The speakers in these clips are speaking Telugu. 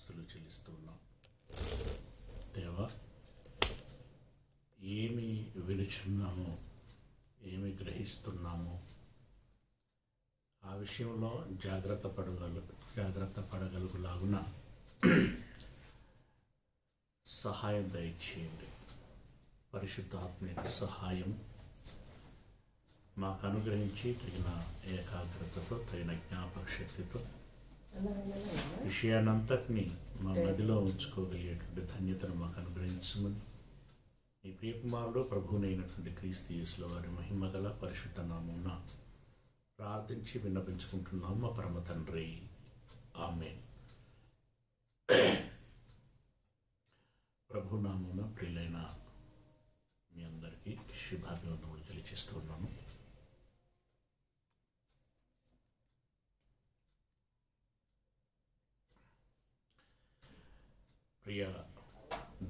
స్తుతులు చెల్లిస్తున్నాం. దేవా, ఏమి వినుచున్నామో, ఏమి గ్రహిస్తున్నామో ఆ విషయంలో జాగ్రత్త పడగలుగులాగున సహాయం దయచేయండి. పరిశుద్ధాత్మ సహాయం మాకు అనుగ్రహించి తగిన ఏకాగ్రతతో, తగిన జ్ఞాపక శక్తితో విషయాన్నంతటినీ మా మదిలో ఉంచుకోగలిగేటువంటి ధన్యతను మాకు అనుగ్రహించమని ఈ ప్రియకుమారుడు ప్రభువునైనటువంటి క్రీస్తు యేసుల వారి మహిమగల పరిశుద్ధ నామమున ప్రార్థించి విన్నపించుకుంటున్నాం మా పరమ తండ్రి. ఆమేన్. ప్రభునామమున ప్రియులైన మీ అందరికీ శుభాభివందనములు తెలియజేస్తున్నాను. ప్రియ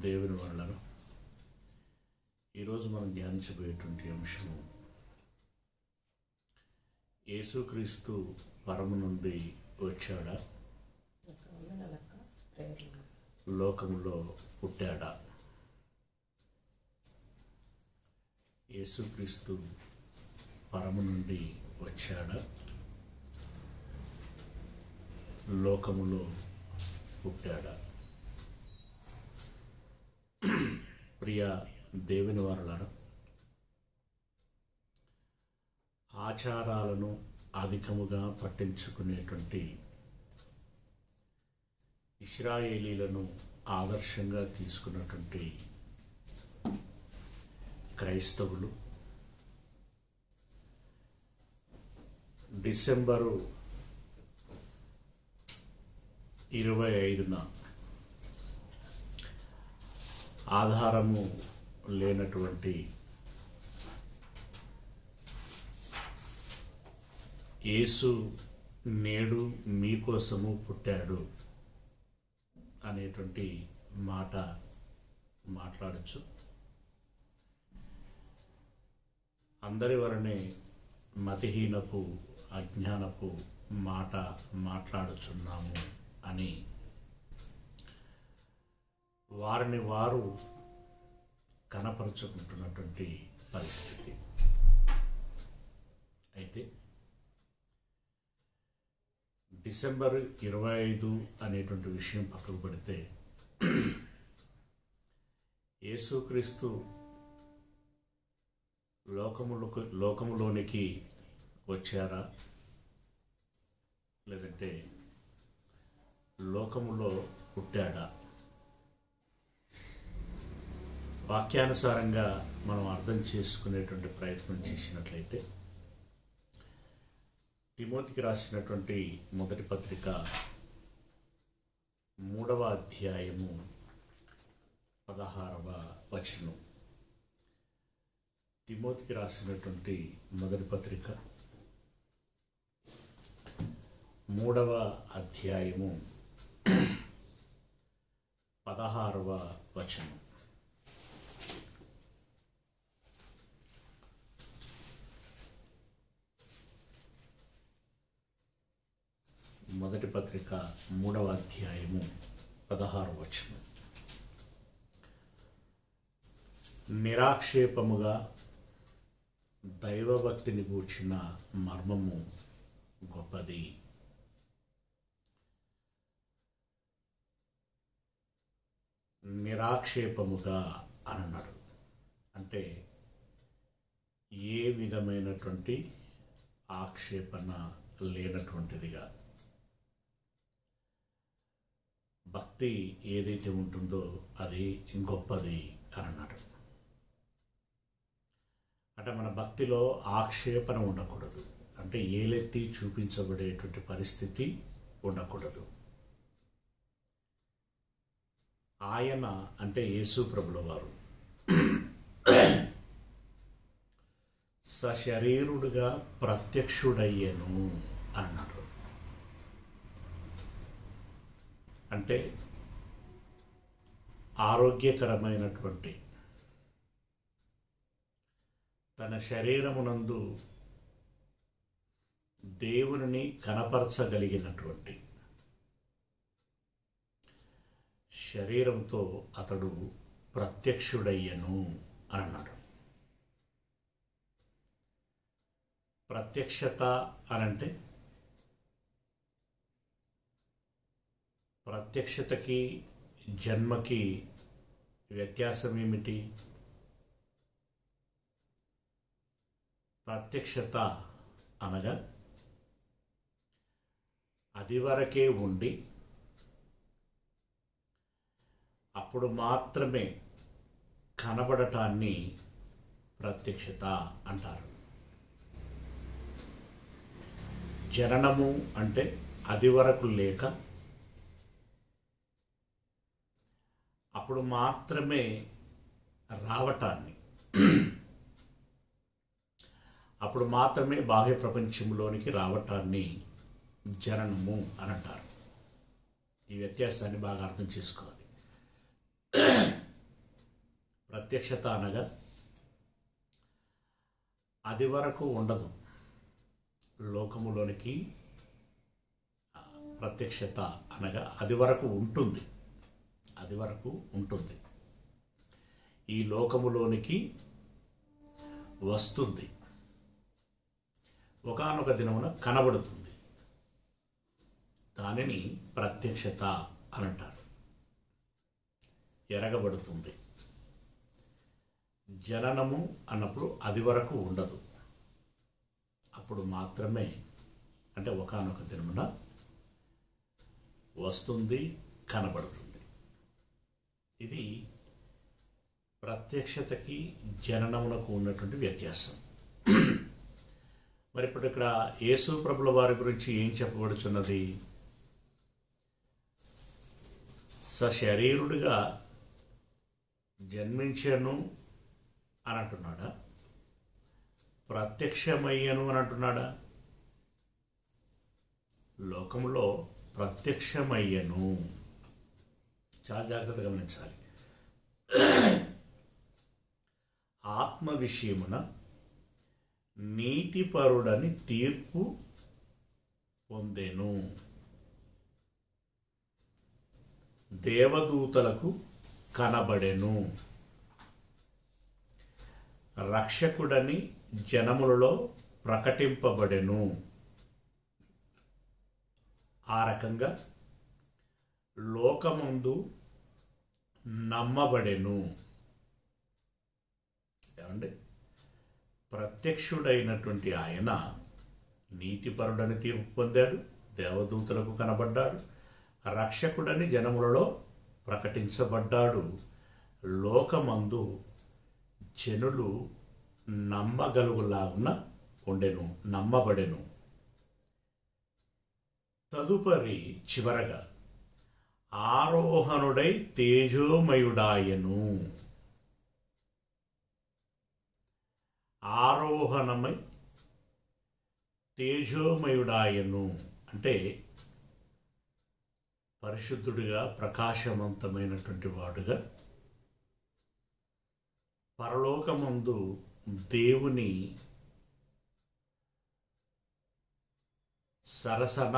దేవుని వలన ఈరోజు మనం ధ్యానించబోయేటువంటి అంశము, యేసుక్రీస్తు పరము నుండి వచ్చాడా, లోకములో పుట్టాడా? యేసుక్రీస్తు పరము నుండి వచ్చాడా, లోకములో పుట్టాడా? ప్రియ దేవుని వారలారా, ఆచారాలను అధికముగా పట్టించుకునేటువంటి ఇశ్రాయేలీలను ఆదర్శంగా తీసుకున్నటువంటి క్రైస్తవులు డిసెంబరు 25న ఆధారము లేనటువంటి యేసు నేడు మీకోసము పుట్టాడు అనేటువంటి మాట మాట్లాడచ్చు. అందరి వలనే మతిహీనపు అజ్ఞానపు మాట మాట్లాడుచున్నాము అని వారిని వారు కనపరుచుకుంటున్నటువంటి పరిస్థితి. అయితే డిసెంబర్ 25 అనేటువంటి విషయం పక్కకు పెడితే, యేసుక్రీస్తు లోకములోనికి వచ్చారా, లేదంటే లోకములో పుట్టాడా? వాక్యానుసారంగా మనం అర్థం చేసుకునేటువంటి ప్రయత్నం చేసినట్లయితే, తిమోతికి రాసినటువంటి మొదటి పత్రిక 3వ అధ్యాయము 16వ వచనం. తిమోతికి రాసినటువంటి మొదటి పత్రిక 3వ అధ్యాయము 16వ వచనం. మొదటి పత్రిక 3వ అధ్యాయము 16వ వచనం. నిరాక్షేపముగా దైవభక్తిని గూర్చిన మర్మము గొప్పది. నిరాక్షేపముగా అన్నాడు అంటే ఏ విధమైనటువంటి ఆక్షేపణ లేనటువంటిదిగా, భక్తి ఏదైతే ఉంటుందో అది గొప్పది అని అన్నాడు. అంటే మన భక్తిలో ఆక్షేపణ ఉండకూడదు, అంటే ఏలెత్తి చూపించబడేటువంటి పరిస్థితి ఉండకూడదు. ఆయన అంటే యేసు ప్రభుల వారు సశరీరుడుగా ప్రత్యక్షుడయ్యను అన్నాడు. అంటే ఆరోగ్యకరమైనటువంటి తన శరీరమునందు దేవునిని కనపరచగలిగినటువంటి శరీరంతో అతడు ప్రత్యక్షుడయ్యను అని అన్నాడు. ప్రత్యక్షత అనంటే ప్రత్యక్షతకి జన్మకి వ్యత్యాసం ఏమిటి? ప్రత్యక్షత అనగా అది వరకే ఉండి అప్పుడు మాత్రమే కనబడటాన్ని ప్రత్యక్షత అంటారు. జననము అంటే అది వరకు లేక అప్పుడు మాత్రమే రావటాన్ని, అప్పుడు మాత్రమే బాహ్య ప్రపంచంలోనికి రావటాన్ని జననము అని అంటారు. ఈ వ్యత్యాసాన్ని బాగా అర్థం చేసుకోవాలి. ప్రత్యక్షత అనగా అది వరకు ఉండదు, లోకములోనికి ప్రత్యక్షత అనగా అది వరకు ఉంటుంది, అది వరకు ఉంటుంది, ఈ లోకములోనికి వస్తుంది, ఒకానొక దినమున కనబడుతుంది. దానిని ప్రత్యక్షత అని అంటారు. ఎరగబడుతుంది. జననము అన్నప్పుడు అది వరకు ఉండదు, అప్పుడు మాత్రమే, అంటే ఒకానొక దినమున వస్తుంది, కనబడుతుంది. ఇది ప్రత్యక్షతకి జననమునకు ఉన్నటువంటి వ్యత్యాసం. మరి ఇప్పుడు ఇక్కడ యేసు ప్రభుల వారి గురించి ఏం చెప్పబడుచున్నది? సశరీరుడిగా జన్మించను అని అంటున్నాడా? ప్రత్యక్షమయ్యను అని అంటున్నాడా? లోకంలో ప్రత్యక్షమయ్యను. చాలా జాగ్రత్తగా గమనించాలి. ఆత్మ విషయమున నీతిపరుడని తీర్పు పొందెను, దేవదూతలకు కనబడెను, రక్షకుడని జనములలో ప్రకటింపబడెను. ఆ రకంగా లోకమందు నమ్మబడెను. ఏమండి? ప్రత్యక్షుడైనటువంటి ఆయన నీతిపరుడని తీర్పు పొందాడు, దేవదూతలకు కనబడ్డాడు, రక్షకుడని జనములలో ప్రకటించబడ్డాడు. లోకమందు జనులు నమ్మగలుగులాగున ఉండెను, నమ్మబడెను. తదుపరి చివరగా ఆరోహణుడై తేజోమయుడాయను. ఆరోహణమై తేజోమయుడాయను అంటే పరిశుద్ధుడిగా, ప్రకాశవంతమైనటువంటి వాడుగా పరలోకమందు దేవుని సరసన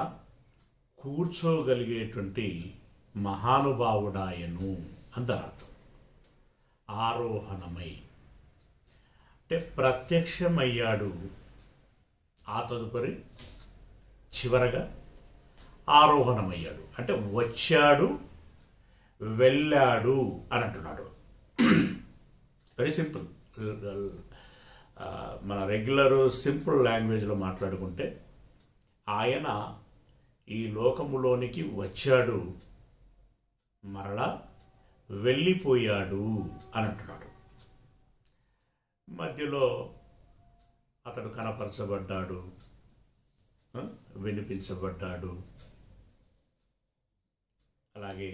కూర్చోగలిగేటువంటి మహానుభావుడాయను అందరర్థం. ఆరోహణమై అంటే ప్రత్యక్షమయ్యాడు, ఆ తదుపరి చివరగా ఆరోహణమయ్యాడు అంటే వచ్చాడు, వెళ్ళాడు అని అంటున్నాడు. Very simple. మన రెగ్యులర్ సింపుల్ లాంగ్వేజ్లో మాట్లాడుకుంటే ఆయన ఈ లోకములోనికి వచ్చాడు, మరలా వెళ్ళిపోయాడు అని అంటున్నాడు. మధ్యలో అతడు కనపరచబడ్డాడు, వినిపించబడ్డాడు, అలాగే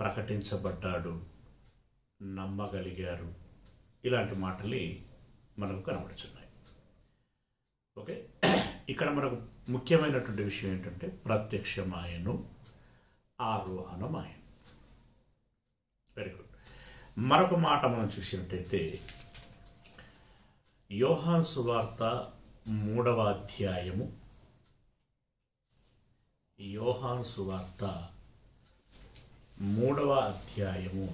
ప్రకటించబడ్డాడు, నమ్మగలిగారు. ఇలాంటి మాటలు మనకు కనబడుతున్నాయి. ఓకే, ఇక్కడ మనకు ముఖ్యమైనటువంటి విషయం ఏంటంటే ప్రత్యక్షమాయను, ఆరోహణమాయను. Very good. మరొక మాట మనం చూసినట్టయితే యోహాను సువార్త 3వ అధ్యాయము, యోహాను సువార్త 3వ అధ్యాయము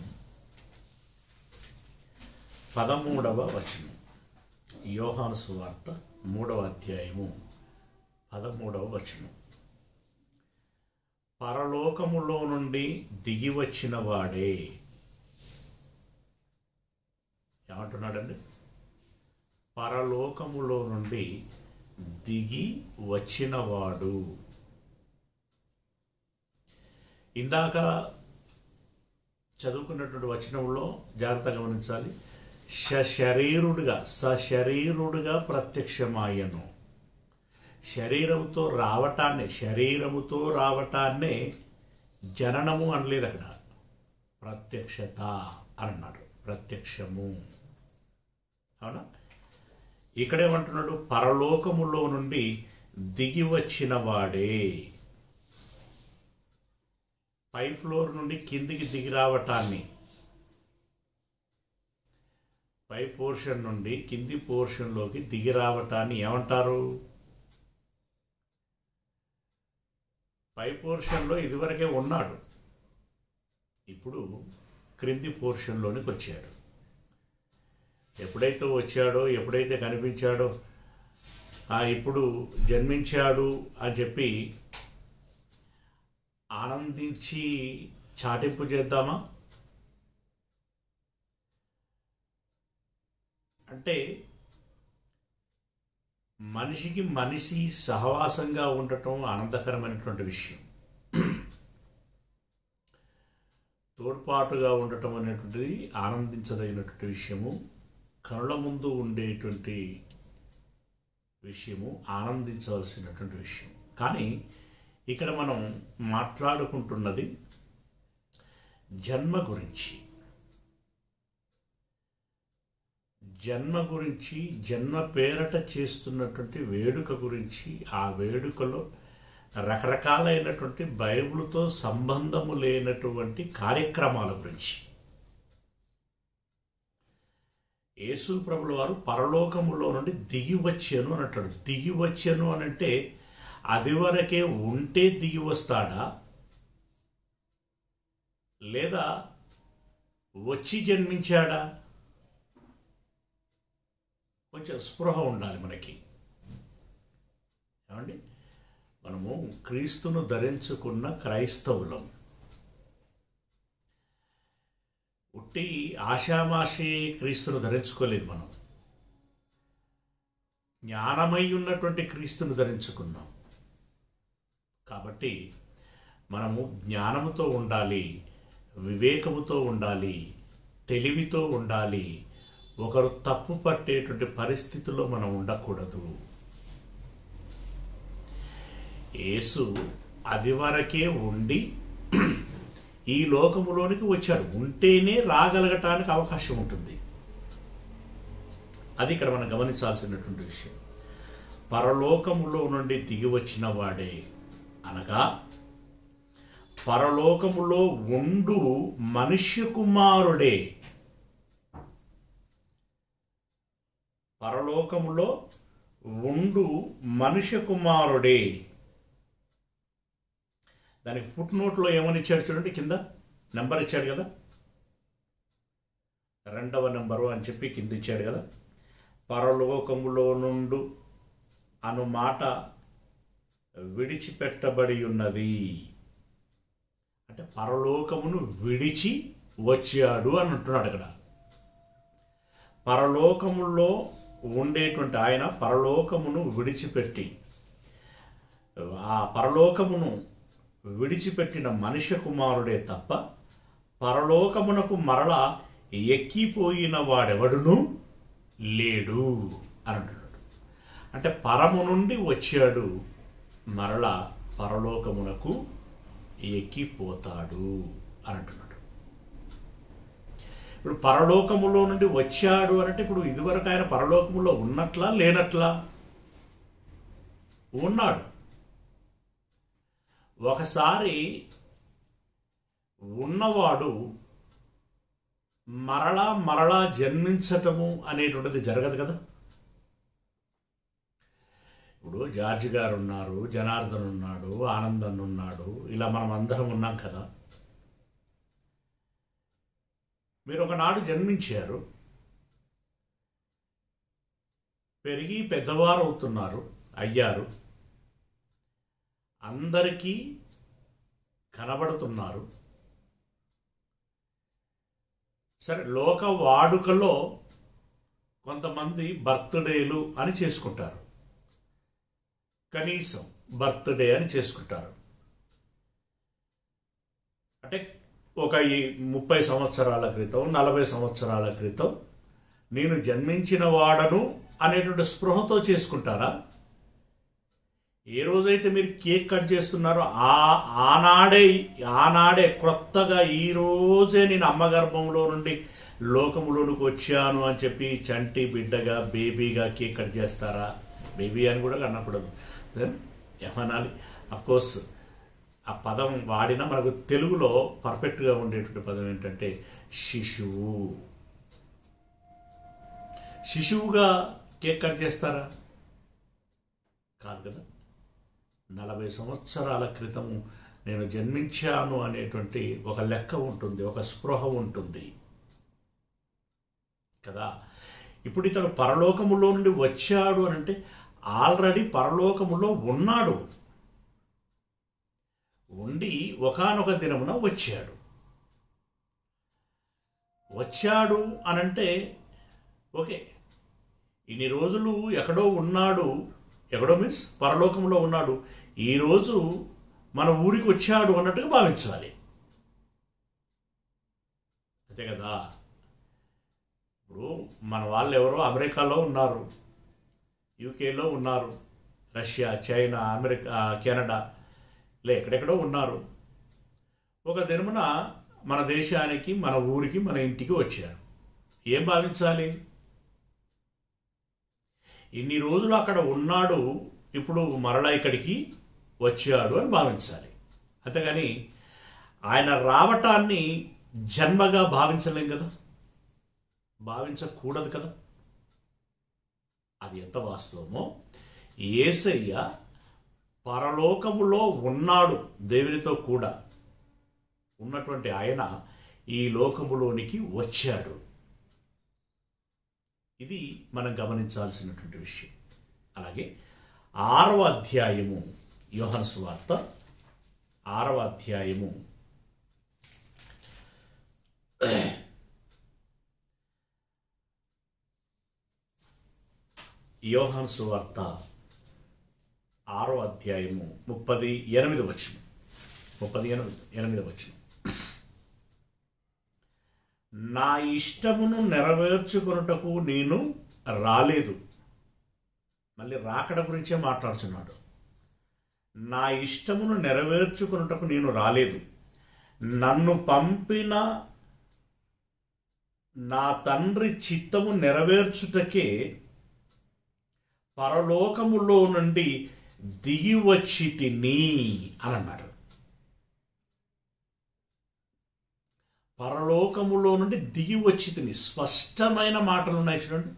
13వ వచనం. యోహాను సువార్త 3వ అధ్యాయము 13వ వచనం. పరలోకములో నుండి దిగి వచ్చిన వాడే. ఏమంటున్నాడండి? పరలోకములో నుండి దిగి వచ్చినవాడు. ఇందాక చదువుకున్నటువంటి వచనంలో జాగ్రత్తగా గమనించాలి. సశరీరుడుగా ప్రత్యక్షమాయను. శరీరముతో రావటాన్నే జననము అనలేదు, అక్కడ ప్రత్యక్షత అన్నాడు, ప్రత్యక్షము. అవునా? ఇక్కడేమంటున్నాడు? పరలోకములో నుండి దిగి వచ్చిన వాడే. పై ఫ్లోర్ నుండి కిందికి దిగి రావటాన్ని, పై పోర్షన్ నుండి కింది పోర్షన్లోకి దిగి రావటాన్ని ఏమంటారు? పై పోర్షన్లో ఇదివరకే ఉన్నాడు, ఇప్పుడు క్రింది పోర్షన్లోనికి వచ్చాడు. ఎప్పుడైతే వచ్చాడో, ఎప్పుడైతే కనిపించాడో, ఇప్పుడు జన్మించాడు అని చెప్పి ఆనందించి చాటింపు చేద్దామా? అంటే మనిషికి మనిషి సహవాసంగా ఉండటం ఆనందకరమైనటువంటి విషయం. తోడ్పాటుగా ఉండటం అనేటువంటిది ఆనందించదగినటువంటి విషయము. కనుల ముందు ఉండేటువంటి విషయము, ఆనందించవలసినటువంటి విషయం. కానీ ఇక్కడ మనం మాట్లాడుకుంటున్నది జన్మ గురించి. జన్మ పేరట చేస్తున్నటువంటి వేడుక గురించి, ఆ వేడుకలో రకరకాలైనటువంటి బైబిల్తో సంబంధము లేనటువంటి కార్యక్రమాల గురించి. యేసు ప్రభుల వారు పరలోకములో నుండి దిగి వచ్చాను అని అంటాడు. దిగి వచ్చాను అని అంటే అది వరకే ఉంటే దిగి వస్తాడా, లేదా వచ్చి జన్మించాడా? కొంచెం స్పృహ ఉండాలి మనకి. ఏమండి? మనము క్రీస్తును ధరించుకున్న క్రైస్తవులం. ఉట్టి ఆషామాషి క్రీస్తును ధరించుకోలేదు మనం. జ్ఞానమై ఉన్నటువంటి క్రీస్తును ధరించుకున్నాం. కాబట్టి మనము జ్ఞానముతో ఉండాలి, వివేకముతో ఉండాలి, తెలివితో ఉండాలి. ఒకరు తప్పు పట్టేటువంటి పరిస్థితిలో మనం ఉండకూడదు. యేసు అది వరకే ఉండి ఈ లోకములోనికి వచ్చాడు. ఉంటేనే రాగలగటానికి అవకాశం ఉంటుంది. అది ఇక్కడ మనం గమనించాల్సినటువంటి విషయం. పరలోకములో నుండి దిగి వచ్చిన వాడే అనగా పరలోకములో ఉండు మనుష్య కుమారుడే. పరలోకములో ఉండు మనుష్య కుమారుడే. దానికి ఫుట్ నోట్లో ఏమని ఇచ్చాడు చూడండి, కింద నెంబర్ ఇచ్చాడు కదా, 2వ నెంబరు అని చెప్పి కింద ఇచ్చాడు కదా. పరలోకములో నుండు అను మాట విడిచిపెట్టబడి ఉన్నది. అంటే పరలోకమును విడిచి వచ్చాడు అని అంటున్నాడు అక్కడ. పరలోకములో ఉండేటువంటి ఆయన పరలోకమును విడిచిపెట్టి, ఆ పరలోకమును విడిచిపెట్టిన మనుష్య కుమారుడే తప్ప పరలోకమునకు మరలా ఎక్కిపోయిన వాడెవడును లేడు అని అంటున్నాడు. అంటే పరము నుండి వచ్చాడు, మరలా పరలోకమునకు ఎక్కిపోతాడు అని అంటున్నాడు. ఇప్పుడు పరలోకములో నుండి వచ్చాడు అంటే ఇప్పుడు ఇదివరకు ఆయన పరలోకములో ఉన్నట్లా లేనట్లా? ఉన్నాడు. ఒకసారి ఉన్నవాడు మరలా జన్మించటము అనేటువంటిది జరగదు కదా. ఇప్పుడు జార్జి గారు ఉన్నారు, జనార్దన్ ఉన్నాడు, ఆనందన్ ఉన్నాడు, ఇలా మనం అందరం ఉన్నాం కదా. మీరు ఒకనాడు జన్మించారు, పెరిగి పెద్దవారు అవుతున్నారు, అయ్యారు, అందరికీ కనబడుతున్నారు. సరే, లోక వాడుకలో కొంతమంది బర్త్డేలు అని చేసుకుంటారు, కనీసం బర్త్డే అని చేసుకుంటారు. అంటే ఒక 30 సంవత్సరాల క్రితం, 40 సంవత్సరాల క్రితం నేను జన్మించిన వాడను అనేటువంటి స్పృహతో చేసుకుంటారా? ఏ రోజైతే మీరు కేక్ కట్ చేస్తున్నారో ఆనాడే క్రొత్తగా ఈ రోజే నేను అమ్మ గర్భంలో నుండి లోకంలోనికి వచ్చాను అని చెప్పి చంటి బిడ్డగా, బేబీగా కేక్ కట్ చేస్తారా? బేబీ అని కూడా కనకూడదు, ఏమనాలి? అఫ్కోర్స్ ఆ పదం వాడినా మనకు తెలుగులో పర్ఫెక్ట్గా ఉండేటువంటి పదం ఏంటంటే శిశువు. శిశువుగా కేక్ కట్ చేస్తారా? కాదు కదా. 40 సంవత్సరాల క్రితం నేను జన్మించాను అనేటువంటి ఒక లెక్క ఉంటుంది, ఒక స్పృహ ఉంటుంది కదా. ఇప్పుడు ఇతడు పరలోకములో నుండి వచ్చాడు అని అంటే ఆల్రెడీ పరలోకములో ఉన్నాడు, ఉండి ఒకానొక దినమున వచ్చాడు అనంటే ఓకే, ఇన్ని రోజులు ఎక్కడో ఉన్నాడు, ఎక్కడో మీన్స్ పరలోకంలో ఉన్నాడు, ఈరోజు మన ఊరికి వచ్చాడు అన్నట్టుగా భావించాలి, అంతే కదా. ఇప్పుడు మన వాళ్ళు ఎవరో అమెరికాలో ఉన్నారు, యూకేలో ఉన్నారు, రష్యా, చైనా, అమెరికా, కెనడా, ఎక్కడెక్కడో ఉన్నారు. ఒక దినమున మన దేశానికి, మన ఊరికి, మన ఇంటికి వచ్చారు. ఏం భావించాలి? ఇన్ని రోజులు అక్కడ ఉన్నాడు, ఇప్పుడు మరలా ఇక్కడికి వచ్చాడు అని భావించాలి. అంతేగాని ఆయన రావటాన్ని జన్మగా భావించలేం కదా, భావించకూడదు కదా. అది ఎంత వాస్తవమో, యేసయ్య పరలోకములో ఉన్నాడు, దేవునితో కూడా ఉన్నటువంటి ఆయన ఈ లోకములోనికి వచ్చాడు. ఇది మనం గమనించాల్సినటువంటి విషయం. అలాగే 6వ అధ్యాయము, యోహాను సువార్త 6వ అధ్యాయము 38వ వచనం. 38వ వచనం. నా ఇష్టమును నెరవేర్చుకొనుటకు నేను రాలేదు. మళ్ళీ రాకడ గురించే మాట్లాడుతున్నాడు. నా ఇష్టమును నెరవేర్చుకొనుటకు నేను రాలేదు, నన్ను పంపిన నా తండ్రి చిత్తము నెరవేర్చుటకే పరలోకములో నుండి దిగి వచ్చి తిని అని అన్నాడు. పరలోకములో నుండి దిగి వచ్చి తిని, స్పష్టమైన మాటలు ఉన్నాయి చూడండి,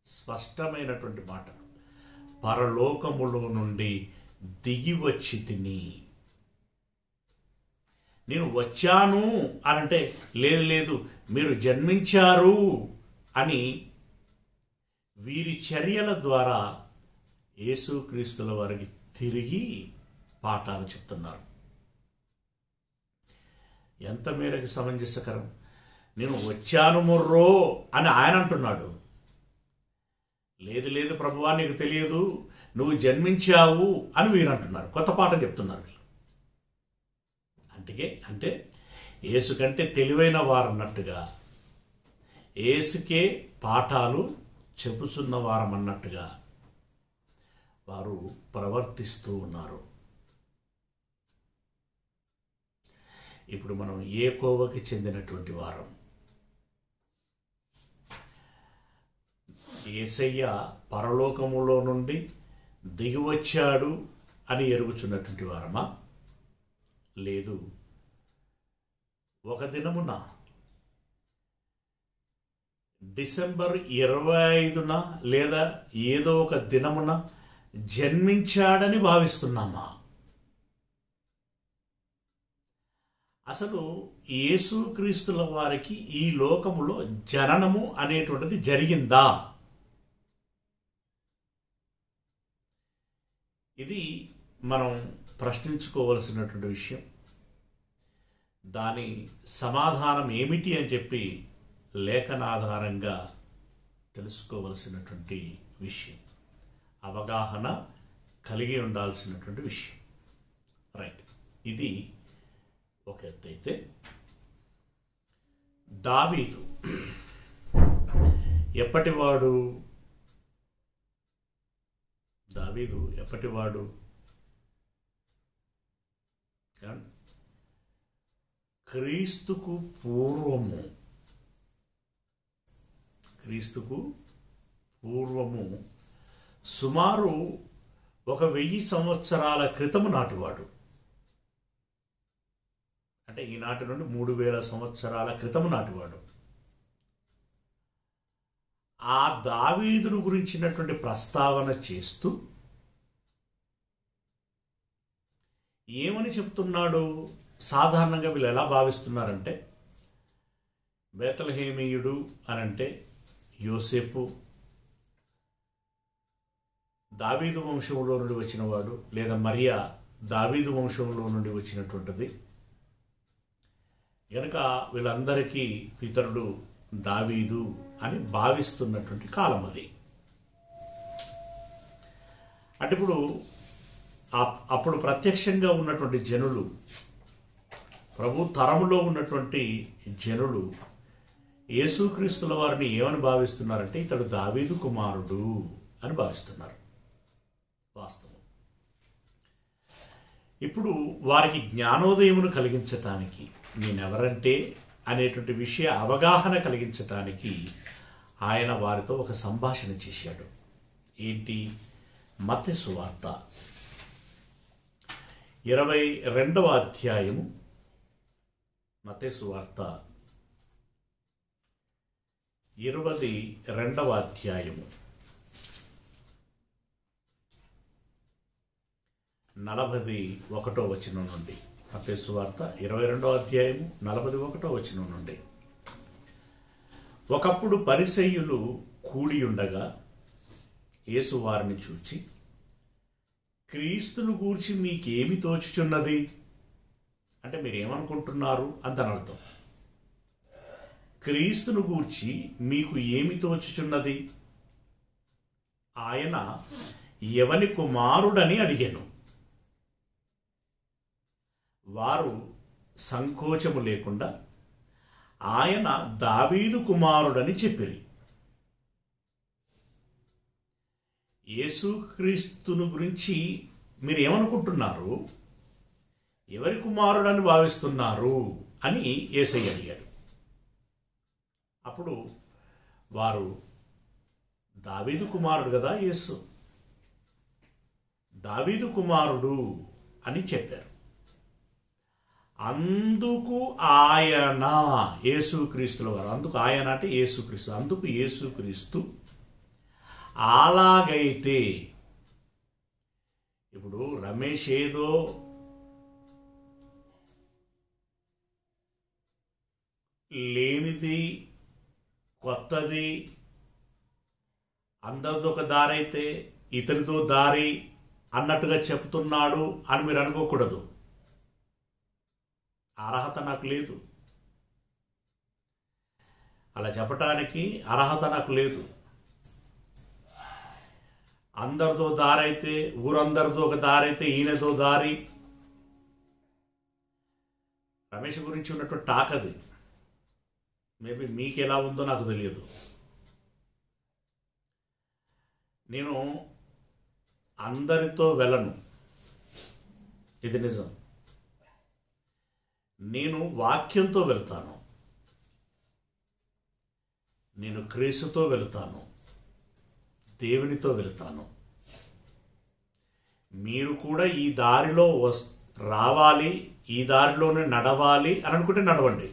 స్పష్టమైనటువంటి మాటలు. పరలోకములో నుండి దిగి వచ్చి తిని. నేను వచ్చాను అనంటే లేదు మీరు జన్మించారు అని వీరి చర్యల ద్వారా యేసుక్రీస్తుల వారికి తిరిగి పాఠాలు చెప్తున్నారు. ఎంత మేరకు సమంజసకరం. నేను వచ్చాను ముర్రో అని ఆయన అంటున్నాడు. లేదు ప్రభువా నీకు తెలియదు, నువ్వు జన్మించావు అని వీరు అంటున్నారు. కొత్త పాఠం చెప్తున్నారు వీళ్ళు. అంటే యేసు కంటే తెలివైన వారు అన్నట్టుగా, యేసుకే పాఠాలు చెప్పుచున్న వారమన్నట్టుగా వారు ప్రవర్తిస్తూ ఉన్నారు. ఇప్పుడు మనం ఏ కోవకి చెందినటువంటి వారం? యేసయ్య పరలోకములో నుండి దిగివచ్చాడు అని ఎరుగుచున్నటువంటి వారమా? లేదు, ఒక దినమున డిసెంబర్ 25న లేదా ఏదో ఒక దినమున జన్మించాడని భావిస్తున్నామా? అసలు యేసుక్రీస్తుల వారికి ఈ లోకములో జననము అనేటువంటిది జరిగిందా? ఇది మనం ప్రశ్నించుకోవలసినటువంటి విషయం. దాని సమాధానం ఏమిటి అని చెప్పి లేఖనాధారంగా తెలుసుకోవలసినటువంటి విషయం, అవగాహన కలిగి ఉండాల్సినటువంటి విషయం. రైట్, ఇది ఒక ఎత్తు అయితే, దావీదు ఎప్పటివాడు? దావీదు ఎప్పటివాడు? క్రీస్తుకు పూర్వము, క్రీస్తుకు పూర్వము సుమారు 1000 సంవత్సరాల క్రితము నాటివాడు. అంటే ఈనాటి నుండి 3000 సంవత్సరాల క్రితము నాటివాడు. ఆ దావీదును గురించినటువంటి ప్రస్తావన చేస్తూ ఏమని చెప్తున్నాడు? సాధారణంగా వీళ్ళు ఎలా భావిస్తున్నారంటే, బేతలహేమీయుడు అనంటే యోసేపు దావీదు వంశంలో నుండి వచ్చినవాడు, లేదా మరియా దావీదు వంశంలో నుండి వచ్చినటువంటిది కనుక వీళ్ళందరికీ పితరుడు దావీదు అని భావిస్తున్నటువంటి కాలం అది. అంటే అప్పుడు ప్రత్యక్షంగా ఉన్నటువంటి జనులు, ప్రభు తరములో ఉన్నటువంటి జనులు యేసుక్రీస్తుల వారిని ఏమని భావిస్తున్నారంటే, ఇతడు దావీదు కుమారుడు అని భావిస్తున్నారు. వాస్తవం. ఇప్పుడు వారికి జ్ఞానోదయమును కలిగించటానికి, నేనెవరంటే అనేటువంటి విషయ అవగాహన కలిగించటానికి ఆయన వారితో ఒక సంభాషణ చేశాడు. ఏంటి? మత్తయి సువార్త 22వ అధ్యాయము, మత్తయి సువార్త 22వ అధ్యాయము 41వ వచనం నుండి. మత్తయి సువార్త 22వ అధ్యాయము 41వ వచనం నుండి. ఒకప్పుడు పరిసయ్యులు కూడి ఉండగా యేసు వారిని చూచి, క్రీస్తును గూర్చి మీకేమి తోచుచున్నది? అంటే మీరేమనుకుంటున్నారు అని దాని అర్థం. క్రీస్తును గూర్చి మీకు ఏమి తోచుచున్నది? ఆయన ఎవని కుమారుడని అడిగాను. వారు సంకోచము లేకుండా ఆయన దావీదు కుమారుడని చెప్పిరి. యేసుక్రీస్తును గురించి మీరు ఏమనుకుంటున్నారు? ఎవరి కుమారుడని భావిస్తున్నారు అని యేసయ్య అడిగాడు. అప్పుడు వారు, దావీదు కుమారుడు కదా యేసు, దావీదు కుమారుడు అని చెప్పారు. అందుకు ఆయన, యేసుక్రీస్తుల వారు, అందుకు ఆయన అంటే యేసుక్రీస్తు, అందుకు యేసుక్రీస్తు, అలాగైతే, ఇప్పుడు రమేష్ ఏదో లేనిది కొత్తది, అందరితో ఒక దారి అయితే ఇతనితో దారి అన్నట్టుగా చెప్తున్నాడు అని మీరు అనుకోకూడదు. అర్హత నాకు లేదు, అలా చెప్పటానికి అర్హత నాకు లేదు. అందరితో దారి అయితే, ఊరందరితో ఒక దారి అయితే ఈయనతో దారి. రమేష్ గురించి ఉన్నటువంటి టాక్ అది. మేబీ మీకు ఎలా ఉందో నాకు తెలియదు. నేను అందరితో వెళ్ళను, ఇది నిజం. నేను వాక్యంతో వెళ్తాను, నేను క్రీస్తుతో వెళుతాను, దేవునితో వెళుతాను. మీరు కూడా ఈ దారిలో రావాలి, ఈ దారిలోనే నడవాలి అని అనుకుంటే నడవండి.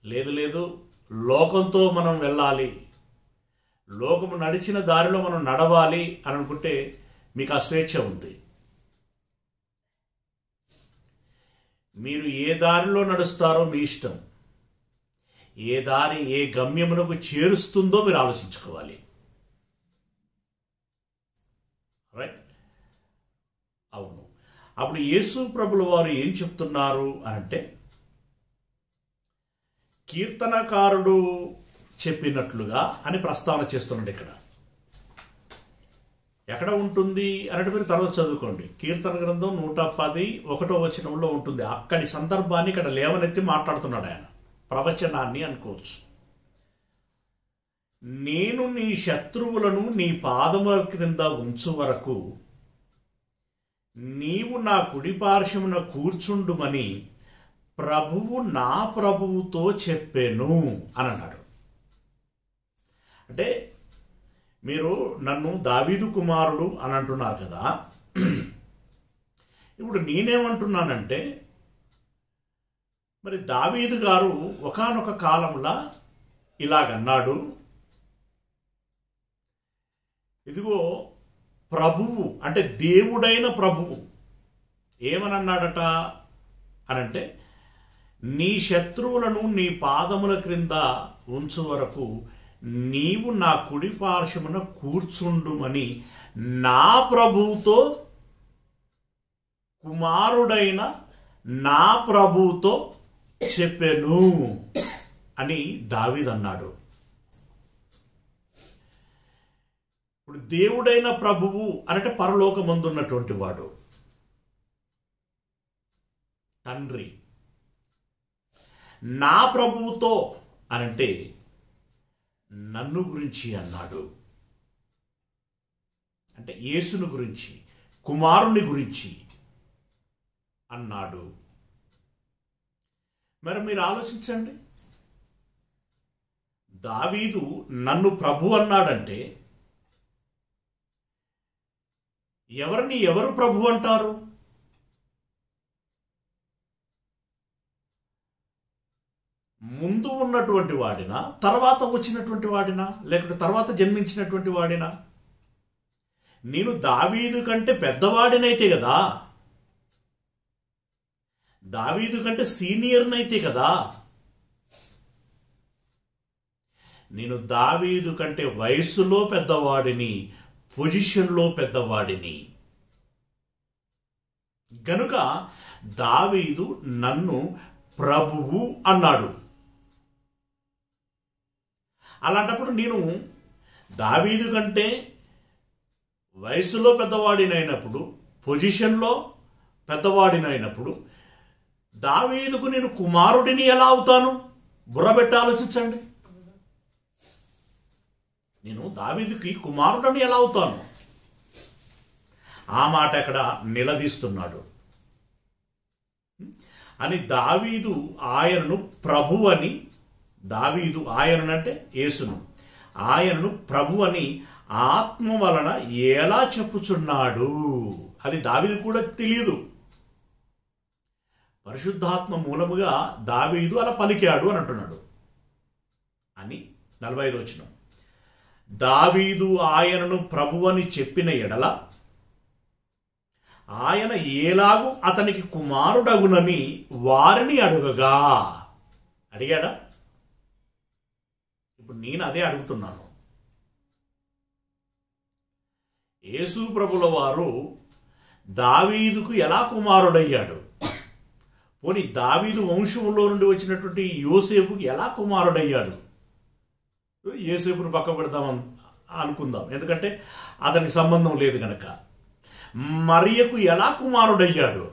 లేదు లోకంతో మనం వెళ్ళాలి, లోకము నడిచిన దారిలో మనం నడవాలి అని అనుకుంటే మీకు ఆ స్వేచ్ఛ ఉంది. మీరు ఏ దారిలో నడుస్తారో మీ ఇష్టం. ఏ దారి ఏ గమ్యమునకు చేరుస్తుందో మీరు ఆలోచించుకోవాలి. రైట్? అవును. అప్పుడు యేసు ప్రభుల వారు ఏం చెప్తున్నారు అనంటే, కీర్తనకారుడు చెప్పినట్లుగా అని ప్రస్తావన చేస్తున్నాడు. ఇక్కడ ఎక్కడ ఉంటుంది అన్నట్టు మీరు తర్వాత చదువుకోండి. కీర్తన గ్రంథం 110:1 ఉంటుంది. అక్కడి సందర్భాన్ని ఇక్కడ లేవనెత్తి మాట్లాడుతున్నాడు ఆయన. ప్రవచనాన్ని అనుకోవచ్చు. నేను నీ శత్రువులను నీ పాదముల క్రింద ఉంచు వరకు నీవు నా కుడి పార్శ్వమున కూర్చుండుమని ప్రభువు నా ప్రభువుతో చెప్పెను అని అన్నాడు. అంటే మీరు నన్ను దావీదు కుమారుడు అని అంటున్నారు కదా. ఇప్పుడు నేనేమంటున్నానంటే, మరి దావీదు గారు ఒకానొక కాలంలో ఇలాగన్నాడు. ఇదిగో ప్రభువు అంటే దేవుడైన ప్రభువు ఏమనన్నాడట అనంటే, నీ శత్రువులను నీ పాదముల క్రింద ఉంచు వరకు నీవు నా కుడి పార్శ్వమున కూర్చుండుమని నా ప్రభువుతో, కుమారుడైన నా ప్రభువుతో చెప్పెను అని దావీదు అన్నాడు. ఇప్పుడు దేవుడైన ప్రభువు అంటే పరలోకమందున్నటువంటి వాడు, తండ్రి. నా ప్రభువుతో అనంటే నన్ను గురించి అన్నాడు. అంటే యేసును గురించి, కుమారుని గురించి అన్నాడు. మరి మీరు ఆలోచించండి, దావీదు నన్ను ప్రభు అన్నాడంటే ఎవరిని ఎవరు ప్రభు అంటారు? ముందు ఉన్నటువంటి వాడినా, తర్వాత వచ్చినటువంటి వాడినా, లేకపోతే తర్వాత జన్మించినటువంటి వాడినా? నేను దావీదు కంటే పెద్దవాడినైతే కదా, దావీదు కంటే సీనియర్నైతే కదా. నేను దావీదు కంటే వయసులో పెద్దవాడిని, పొజిషన్లో పెద్దవాడిని గనుక దావీదు నన్ను ప్రభువు అన్నాడు. అలాంటప్పుడు నేను దావీదు కంటే వయసులో పెద్దవాడినైనప్పుడు, పొజిషన్లో పెద్దవాడినైనప్పుడు దావీదుకు నేను కుమారుడిని ఎలా అవుతాను? బుర్రబెట్టి ఆలోచించండి. నేను దావీదుకి కుమారుడిని ఎలా అవుతాను? ఆ మాట అక్కడ నిలదీస్తున్నాడు. అని దావీదు ఆయనను ప్రభు అని, దావీదు ఆయనంటే యేసును, ఆయనను ప్రభు అని ఆత్మ వలన ఎలా చెప్పుచున్నాడు? అది దావీదు కూడా తెలియదు. పరిశుద్ధాత్మ మూలముగా దావీదు అలా పలికాడు అని అంటున్నాడు. అని 45వ వచనం, దావీదు ఆయనను ప్రభు అని చెప్పిన ఎడల ఆయన ఏలాగు అతనికి కుమారుడగునని వారిని అడుగగా. అడిగాడా? ఇప్పుడు నేను అదే అడుగుతున్నాను. యేసు ప్రభుల వారు దావీదుకు ఎలా కుమారుడయ్యాడు? పోనీ దావీదు వంశంలో నుండి వచ్చినటువంటి యోసేపుకి ఎలా కుమారుడయ్యాడు? యోసేపును పక్క పెడదామని అనుకుందాం, ఎందుకంటే అతనికి సంబంధం లేదు కనుక. మరియకు ఎలా కుమారుడయ్యాడు?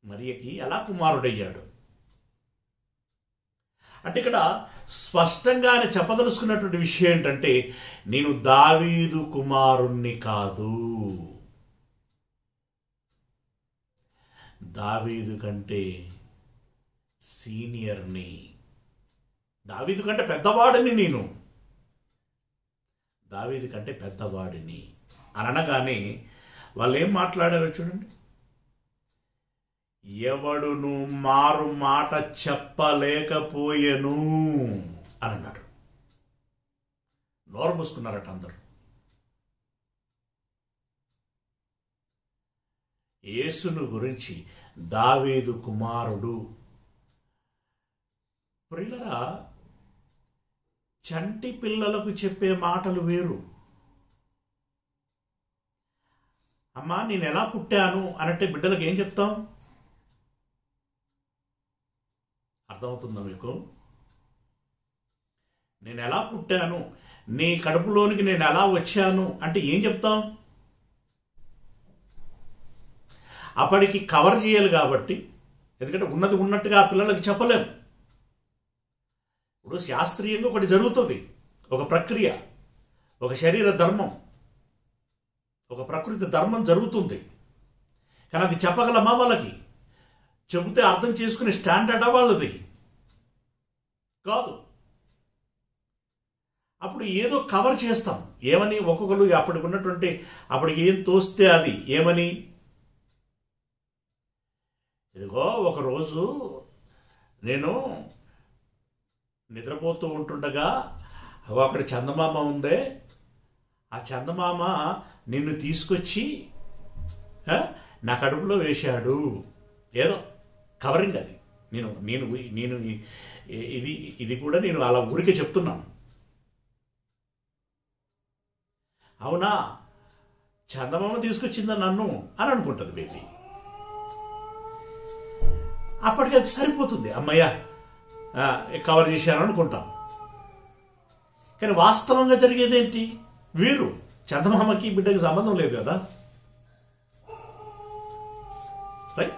మరియకి ఎలా కుమారుడయ్యాడు అంటే ఇక్కడ స్పష్టంగా ఆయన చెప్పదలుచుకున్నటువంటి విషయం ఏంటంటే, నేను దావీదు కుమారుణ్ణి కాదు, దావీదు కంటే సీనియర్ని, దావీదు కంటే పెద్దవాడిని, నేను దావీదు కంటే పెద్దవాడిని అని అనగానే వాళ్ళు ఏం మాట్లాడారో చూడండి. ఎవడును మారు మాట చెప్పలేకపోయెను అని అన్నాడు. నోరు మూసుకున్నారట అందరూ. యేసును గురించి దావీదు కుమారుడు. ప్రియులరా, చంటి పిల్లలకు చెప్పే మాటలు వేరు. అమ్మా నేను ఎలా పుట్టాను అనంటే బిడ్డలకు ఏం చెప్తాం? అర్థమవుతుందా మీకు? నేను ఎలా పుట్టాను, నీ కడుపులోనికి నేను ఎలా వచ్చాను అంటే ఏం చెప్తాం? అప్పటికి కవర్ చేయాలి కాబట్టి, ఎందుకంటే ఉన్నది ఉన్నట్టుగా ఆ పిల్లలకు చెప్పలేం. ఇప్పుడు శాస్త్రీయంగా ఒకటి జరుగుతుంది, ఒక ప్రక్రియ, ఒక శరీర ధర్మం, ఒక ప్రకృతి ధర్మం జరుగుతుంది. కానీ అది చెప్పగలమా వాళ్ళకి? చెబితే అర్థం చేసుకునే స్టాండర్డ్ వాళ్ళది కాదు. అప్పుడు ఏదో కవర్ చేస్తాం. ఏమని? ఒక్కొక్కరు అప్పటికి ఉన్నటువంటి, అప్పటికి ఏం తోస్తే అది ఏమని, ఇదిగో ఒకరోజు నేను నిద్రపోతూ ఉంటుండగా అక్కడ చందమామ ఉందే, ఆ చందమామ నిన్ను తీసుకొచ్చి నా కడుపులో వేశాడు. ఏదో కవరింగ్ అది. నేను నేను నేను ఇది ఇది కూడా నేను అలా ఊరికే చెప్తున్నాను. అవునా, చందమామ తీసుకొచ్చిందా నన్ను అని అనుకుంటుంది బేబీ. అప్పటికి అది సరిపోతుంది, అమ్మయ్య కవర్ చేశాను అనుకుంటాం. కానీ వాస్తవంగా జరిగేదేంటి? వీరు చందమామకి బిడ్డకి సంబంధం లేదు కదా. రైట్?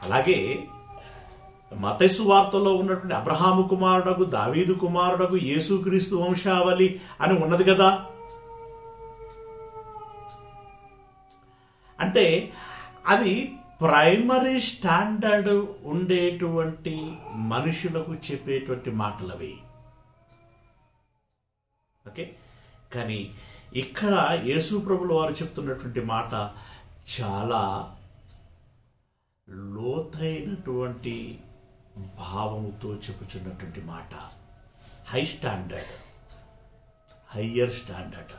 అలాగే మత్తయి సువార్తలో ఉన్నటువంటి అబ్రహాము కుమారుడకు, దావీదు కుమారుడకు, యేసుక్రీస్తు వంశావళి అని ఉన్నది కదా. అంటే అది ప్రైమరీ స్టాండర్డ్ ఉండేటువంటి మనుషులకు చెప్పేటువంటి మాటలవి. ఓకే, కానీ ఇక్కడ యేసు ప్రభుల వారు చెప్తున్నటువంటి మాట చాలా లోతైనటువంటి భావముతో చెప్పుచున్నటువంటి మాట. High standard, higher standard.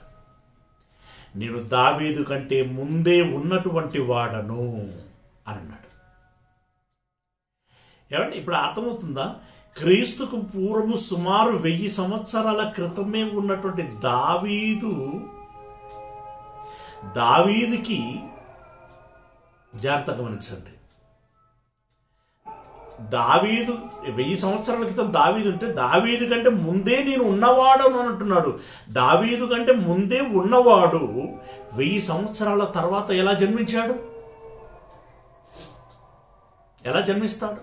నేను దావీదు కంటే ముందే ఉన్నటువంటి వాడను అని అన్నాడు. ఏమంటే ఇప్పుడు అర్థమవుతుందా? క్రీస్తుకు పూర్వము సుమారు 1000 సంవత్సరాల క్రితమే ఉన్నటువంటి దావీదుకి జాగ్రత్తగా గమనించండి. దావీదు 1000 సంవత్సరాల క్రితం దావీదు ఉంటే, దావీదు కంటే ముందే నేను ఉన్నవాడు అని అంటున్నాడు. దావీదు కంటే ముందే ఉన్నవాడు 1000 సంవత్సరాల తర్వాత ఎలా జన్మించాడు? ఎలా జన్మిస్తాడు?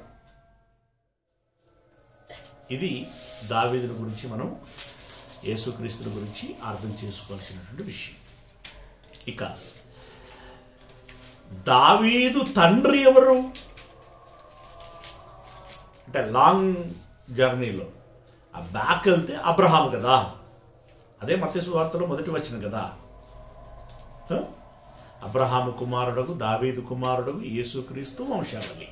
ఇది దావీదుని గురించి మనం యేసుక్రీస్తుని గురించి అర్థం చేసుకోవాల్సినటువంటి విషయం. ఇక దావీదు తండ్రి ఎవరు అంటే, లాంగ్ జర్నీలో ఆ బ్యాక్ వెళ్తే అబ్రహాము కదా. అదే మత్తయి సువార్తలో మొదటి వచనం కదా. అబ్రహాము కుమారుడకు, దావీదు కుమారుడకు, యేసుక్రీస్తు వంశావళి.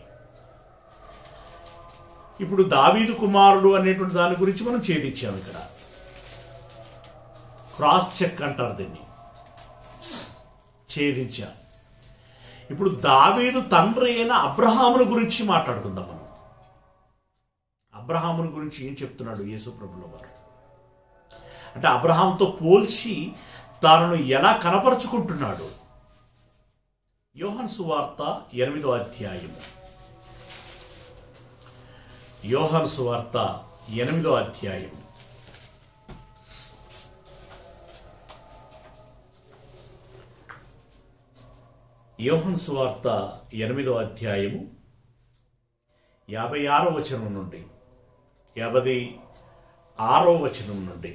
ఇప్పుడు దావీదు కుమారుడు అనేటువంటి దాని గురించి మనం ఛేదించాము. ఇక్కడ క్రాస్ చెక్ అంటారు దీన్ని, ఛేదించాం. ఇప్పుడు దావీదు తండ్రి అయిన అబ్రహామును గురించి మాట్లాడుకుందాం మనం. అబ్రహామును గురించి ఏం చెప్తున్నాడు యేసు ప్రభుల వారు అంటే, అబ్రహాంతో పోల్చి తాను ఎలా కనపరుచుకుంటున్నాడు. యోహాను సువార్త 8వ అధ్యాయము. యోహాను సువార్త 8వ అధ్యాయం. యోహాను సువార్త 8వ అధ్యాయము 56వ వచనం నుండి 56వ వచనం నుండి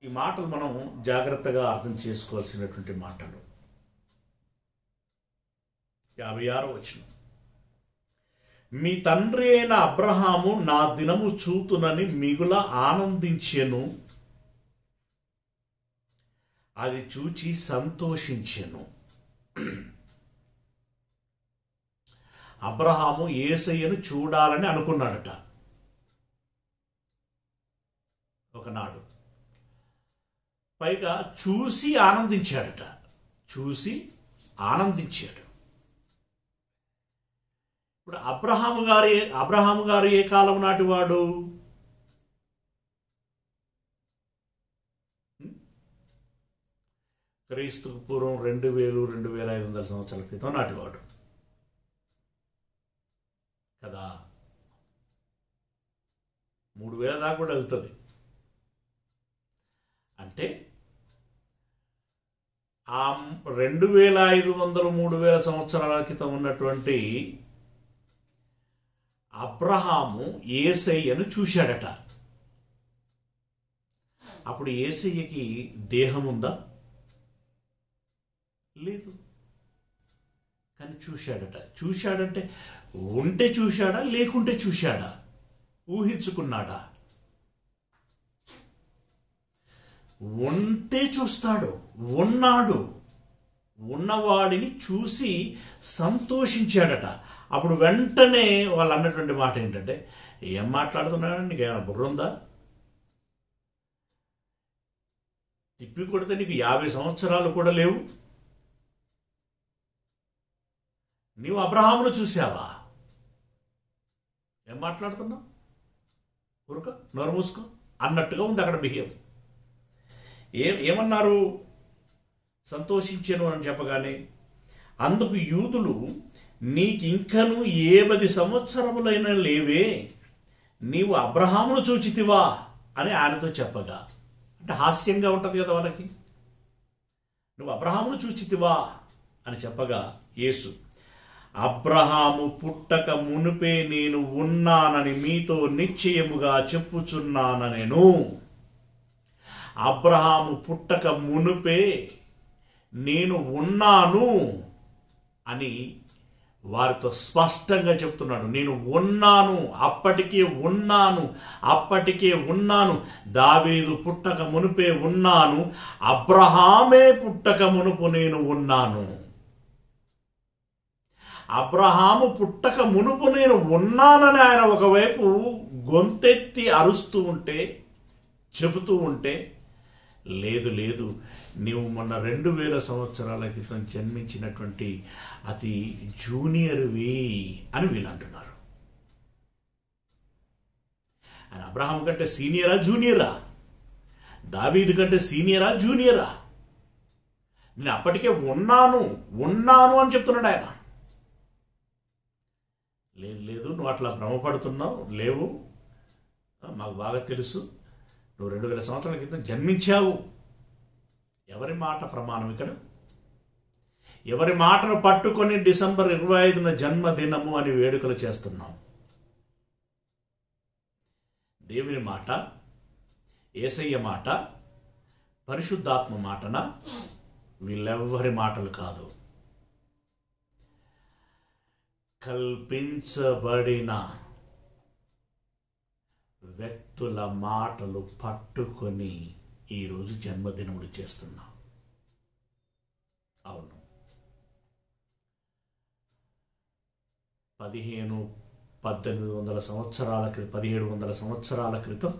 ఈ మాటలు మనం జాగ్రత్తగా అర్థం చేసుకోవాల్సినటువంటి మాటలు. 56వ వచనం. మీ తండ్రి అయిన అబ్రహాము నా దినము చూతునని మిగుల ఆనందించెను, అది చూచి సంతోషించెను. అబ్రహాము యేసయ్యను చూడాలని అనుకున్నాడట ఒకనాడు. పైగా చూసి ఆనందించాడట. చూసి ఆనందించాడు. ఇప్పుడు అబ్రహాము గారు ఏ కాలం నాటి వాడు? క్రీస్తుకు పూర్వం 2000-2500 సంవత్సరాల క్రితం నాటివాడు కదా. 3000 దాకా కూడా వెళ్తుంది. అంటే ఆ 2500-3000 సంవత్సరాల క్రితం ఉన్నటువంటి అబ్రహాము యేసయ్యను చూశాడట. అప్పుడు యేసయ్యకి దేహం ఉందా? లేదు. కానీ చూశాడట. చూశాడంటే ఉంటే చూశాడా, లేకుంటే చూశాడా? ఊహించుకున్నాడా? ఉంటే చూస్తాడు. ఉన్నాడు. ఉన్నవాడిని చూసి సంతోషించాడట. అప్పుడు వెంటనే వాళ్ళు అన్నటువంటి మాట ఏంటంటే, ఏం మాట్లాడుతున్నాడు, నీకు ఏమైనా బుర్ర ఉందా? తిప్పి కొడితే నీకు 50 సంవత్సరాలు కూడా లేవు. నీవు అబ్రహామును చూసావా? ఏం మాట్లాడుతున్నావు? ఊరుక, నోరు మూసుకో అన్నట్టుగా ఉంది అక్కడ బిహేవ్. ఏమన్నారు? సంతోషించాను అని చెప్పగానే అందుకు యూదులు, నీకింకను 10 సంవత్సరములైన లేవే, నీవు అబ్రహామును చూచితివా అని ఆయనతో చెప్పగా, అంటే హాస్యంగా ఉంటుంది కదా వాళ్ళకి. నువ్వు అబ్రహామును చూచితివా అని చెప్పగా యేసు, అబ్రహాము పుట్టక మునుపే నేను ఉన్నానని మీతో నిశ్చయముగా చెప్పుచున్నాను. అబ్రహాము పుట్టక మునుపే నేను ఉన్నాను అని వారితో స్పష్టంగా చెప్తున్నాడు. నేను ఉన్నాను, అప్పటికే ఉన్నాను, అప్పటికే ఉన్నాను. దావీదు పుట్టక మునుపే ఉన్నాను, అబ్రహామే పుట్టక మునుపు నేను ఉన్నాను. అబ్రహాము పుట్టక మునుపు నేను ఉన్నానని ఆయన ఒకవైపు గొంతెత్తి అరుస్తూ ఉంటే, చెబుతూ ఉంటే, లేదు లేదు, నీవు మొన్న 2000 సంవత్సరాల క్రితం జన్మించినటువంటి అతి జూనియర్వి అని వీళ్ళు అంటున్నారు. ఆయన అబ్రహాం కంటే సీనియరా, జూనియరా? దావీదు కంటే సీనియరా, జూనియరా? నేను అప్పటికే ఉన్నాను అని చెప్తున్నాడు ఆయన. లేదు లేదు, నువ్వు అట్లా భ్రమపడుతున్నావు, లేవు, మాకు బాగా తెలుసు, నువ్వు 2000 సంవత్సరాల క్రితం జన్మించావు. ఎవరి మాట ప్రమాణం ఇక్కడ? ఎవరి మాటను పట్టుకొని డిసెంబర్ 25న జన్మదినము అని వేడుకలు చేస్తున్నాం? దేవుని మాట, యేసయ్య మాట, పరిశుద్ధాత్మ మాటన? వీళ్ళెవ్వరి మాటలు కాదు. కల్పించబడిన వ్యక్తుల మాటలు పట్టుకొని ఈరోజు జన్మదినములు చేస్తున్నాం. అవును, 1700 సంవత్సరాల క్రితం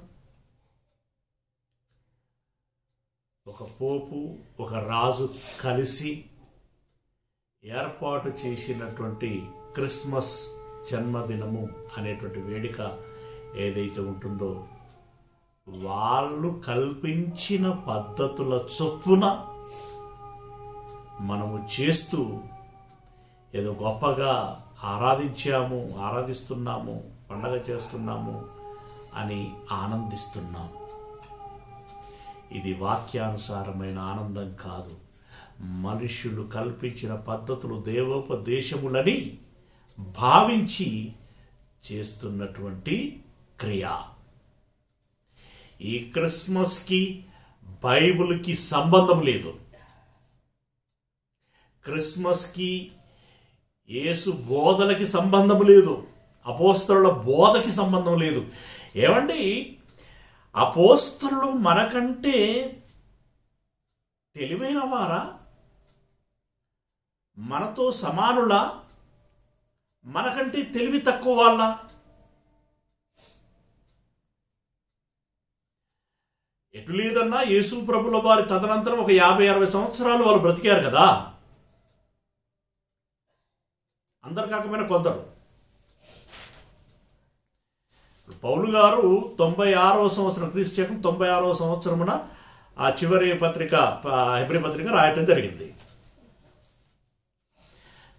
ఒక పోపు, ఒక రాజు కలిసి ఏర్పాటు చేసినటువంటి క్రిస్మస్ జన్మదినము అనేటువంటి వేడుక ఏదైతే ఉంటుందో, వాళ్ళు కల్పించిన పద్ధతుల చొప్పున మనము చేస్తూ ఏదో గొప్పగా ఆరాధిస్తున్నాము, పండగ చేస్తున్నాము అని ఆనందిస్తున్నాం. ఇది వాక్యానుసారమైన ఆనందం కాదు. మనుష్యులు కల్పించిన పద్ధతులు దేవోపదేశములని భావించి చేస్తున్నటువంటి క్రియ. ఈ క్రిస్మస్కి బైబిల్కి సంబంధం లేదు. క్రిస్మస్కి యేసు బోధలకి సంబంధం లేదు. అపోస్తలుల బోధకి సంబంధం లేదు. ఏమండి, అపోస్తలులు మనకంటే తెలివైన వారా? మనతో సమానులా? మనకంటే తెలివి తక్కువ వాళ్ళ? ఎటు లేదన్నా యేసు ప్రభుల వారి తదనంతరం ఒక 50-60 సంవత్సరాలు వాళ్ళు బ్రతికారు కదా, అందరు కాకపోయినా కొందరు. పౌలు గారు 96వ సంవత్సరం, క్రీస్తు శకం 96వ సంవత్సరమున ఆ చివరి పత్రిక, హెబ్రీ పత్రిక రాయటం జరిగింది.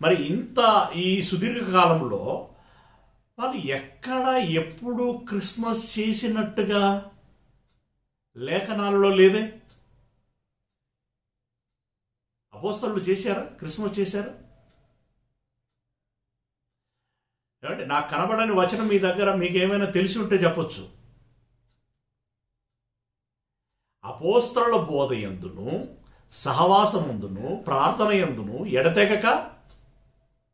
మరి ఇంత ఈ సుదీర్ఘ కాలంలో వాళ్ళు ఎక్కడ ఎప్పుడు క్రిస్మస్ చేసినట్టుగా లేఖనాలలో లేదే. అపోస్తలులు చేశారా? క్రిస్మస్ చేశారా? ఏమంటే నాకు కనబడని వచనం మీ దగ్గర మీకు ఏమైనా తెలిసి ఉంటే చెప్పొచ్చు. అపోస్తలుల బోధ యందును, సహవాసముందును, ప్రార్థన యందును ఎడతెగక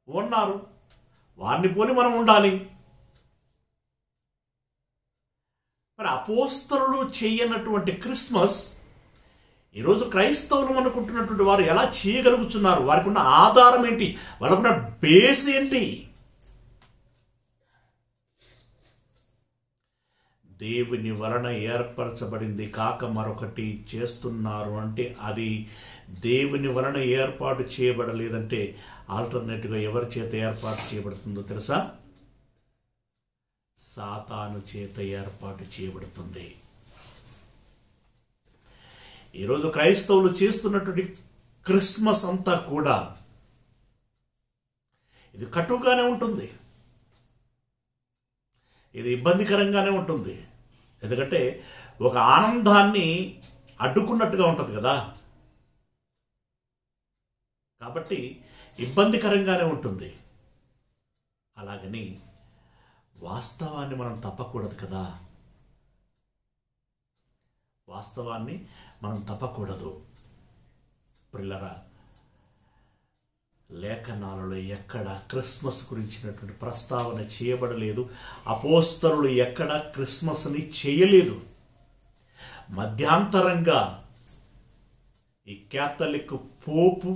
ఉన్నారు. వారిని పోలి మనం ఉండాలి. మరి అపోస్తలులు చేయనటువంటి క్రిస్మస్ ఈరోజు క్రైస్తవులు అనుకుంటున్నటువంటి వారు ఎలా చేయగలుగుతున్నారు? వారికి ఉన్న ఆధారం ఏంటి? వాళ్ళకున్న బేస్ ఏంటి? దేవుని వలన ఏర్పరచబడింది కాక మరొకటి చేస్తున్నారు అంటే అది దేవుని వలన ఏర్పాటు చేయబడలేదంటే ఆల్టర్నేటివ్గా ఎవరి చేత ఏర్పాటు చేయబడుతుందో తెలుసా? సాతాను చేత ఏర్పాటు చేయబడుతుంది. ఈరోజు క్రైస్తవులు చేస్తున్నటువంటి క్రిస్మస్ అంతా కూడా ఇది కటుగానే ఉంటుంది, ఇది ఇబ్బందికరంగానే ఉంటుంది. ఎందుకంటే ఒక ఆనందాన్ని అడ్డుకున్నట్టుగా ఉంటుంది కదా, కాబట్టి ఇబ్బందికరంగానే ఉంటుంది. అలాగని వాస్తవాన్ని మనం తప్పకూడదు కదా, వాస్తవాన్ని మనం తప్పకూడదు. ప్రియులారా, లేఖనాలలో ఎక్కడ క్రిస్మస్ గురించినటువంటి ప్రస్తావన చేయబడలేదు. అపోస్తలులు ఎక్కడ క్రిస్మస్ని చేయలేదు. మధ్యాంతరంగా ఈ క్యాథలిక్ పోపు,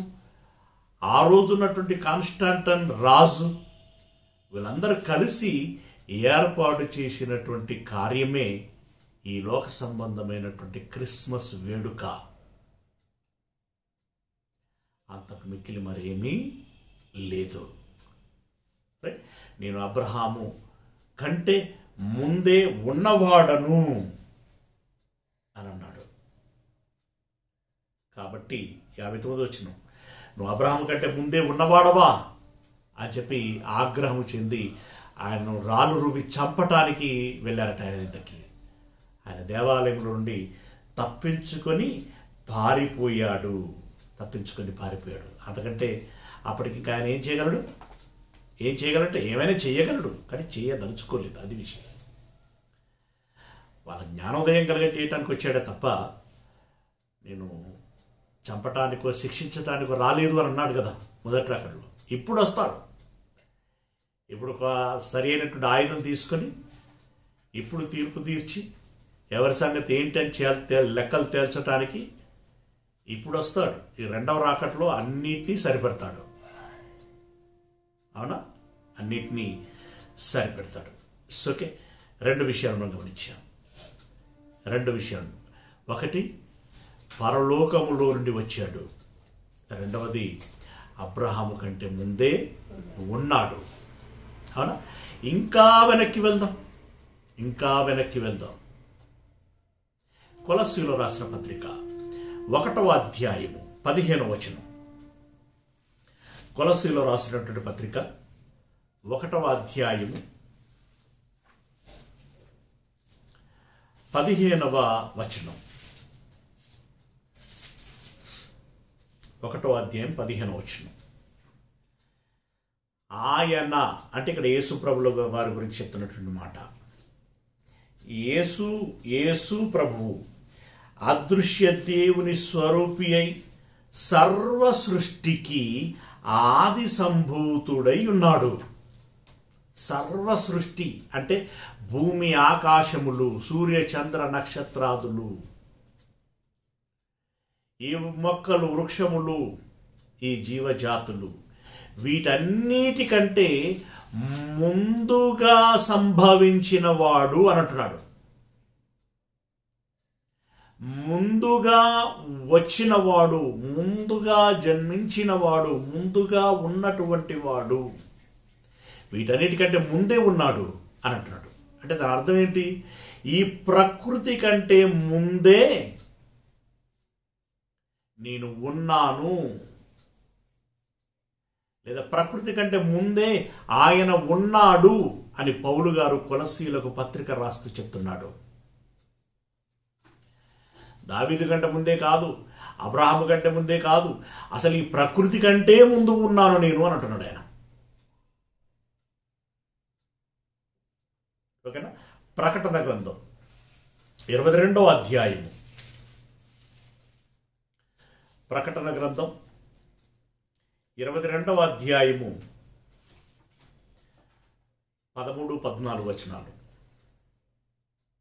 ఆ రోజున్నటువంటి కాన్స్టాంటైన్ రాజు, వీళ్ళందరూ కలిసి ఏర్పాటు చేసినటువంటి కార్యమే ఈ లోక సంబంధమైనటువంటి క్రిస్మస్ వేడుక. అంతకు మిక్కిలి మరేమీ లేదు. నేను అబ్రహాము కంటే ముందే ఉన్నవాడను అని అన్నాడు. కాబట్టి 59 వచనం, నువ్వు అబ్రహాము కంటే ముందే ఉన్నవాడవా అని చెప్పి ఆగ్రహం చెంది ఆయనను రాళ్ళు రువి చంపటానికి వెళ్ళారట ఆయన దగ్గరికి. ఆయన దేవాలయంలో నుండి తప్పించుకొని పారిపోయాడు. అంతకంటే అప్పటికి ఇంకా ఆయన ఏం చేయగలడు? ఏమైనా చేయగలడు, కానీ చేయదలుచుకోలేదు. అది విషయం. వాళ్ళ జ్ఞానోదయం కలిగే చేయటానికి వచ్చాడే తప్ప నేను చంపటానికో శిక్షించటానికో రాలేదు అని అన్నాడు కదా మొదటి రాకడలో. ఇప్పుడు వస్తాడు. ఇప్పుడు ఒక సరి అయినటువంటి ఆయుధం తీసుకొని ఇప్పుడు తీర్పు తీర్చి ఎవరి సంగతి ఏంటని లెక్కలు తేల్చడానికి ఇప్పుడు వస్తాడు. ఈ రెండవ రాకట్లో అన్నిటినీ సరిపెడతాడు. అవునా? అన్నిటినీ సరిపెడతాడు. ఓకే, 2 విషయాలు మనం గమనించాం. 2 విషయాలు. ఒకటి, పరలోకములో నుండి వచ్చాడు. రెండవది, అబ్రహాము కంటే ముందే ఉన్నాడు. అవునా? ఇంకా వెనక్కి వెళ్దాం. కొలస్సీలో రాసిన పత్రిక 1వ అధ్యాయము 15వ వచనం. కొలస్సీలో రాసినటువంటి పత్రిక 1వ అధ్యాయము 15వ వచనం. 1వ అధ్యాయం 15వ వచనం. ఆయన అంటే ఇక్కడ యేసు ప్రభుల వారి గురించి చెప్తున్నటువంటి మాట. యేసు ప్రభువు అదృశ్య దేవుని స్వరూపి అయి సర్వ సృష్టికి ఆది సంభూతుడై ఉన్నాడు. సర్వ సృష్టి అంటే భూమి, ఆకాశములు, సూర్య చంద్ర నక్షత్రాదులు, ఈ మొక్కలు, వృక్షములు, ఈ జీవజాతులు, వీటన్నిటికంటే ముందుగా సంభవించిన వాడు అని అంటున్నాడు. ముందుగా వచ్చినవాడు, ముందుగా జన్మించినవాడు, ముందుగా ఉన్నటువంటి వాడు, వీటన్నిటికంటే ముందే ఉన్నాడు అని అంటున్నాడు. అంటే దాని అర్థం ఏంటి? ఈ ప్రకృతి కంటే ముందే నేను ఉన్నాను, లేదా ప్రకృతి కంటే ముందే ఆయన ఉన్నాడు అని పౌలు గారు కొలస్సీలకు పత్రిక రాస్తూ చెప్తున్నాడు. దావీదు కంటే ముందే కాదు, అబ్రహాము కంటే ముందే కాదు, అసలు ఈ ప్రకృతి కంటే ముందు ఉన్నాను నేను అని అంటున్నాడు ఆయన. ఓకేనా? ప్రకటన గ్రంథం 22వ అధ్యాయము, ప్రకటన గ్రంథం 22వ అధ్యాయము 13-14 వచనాలు.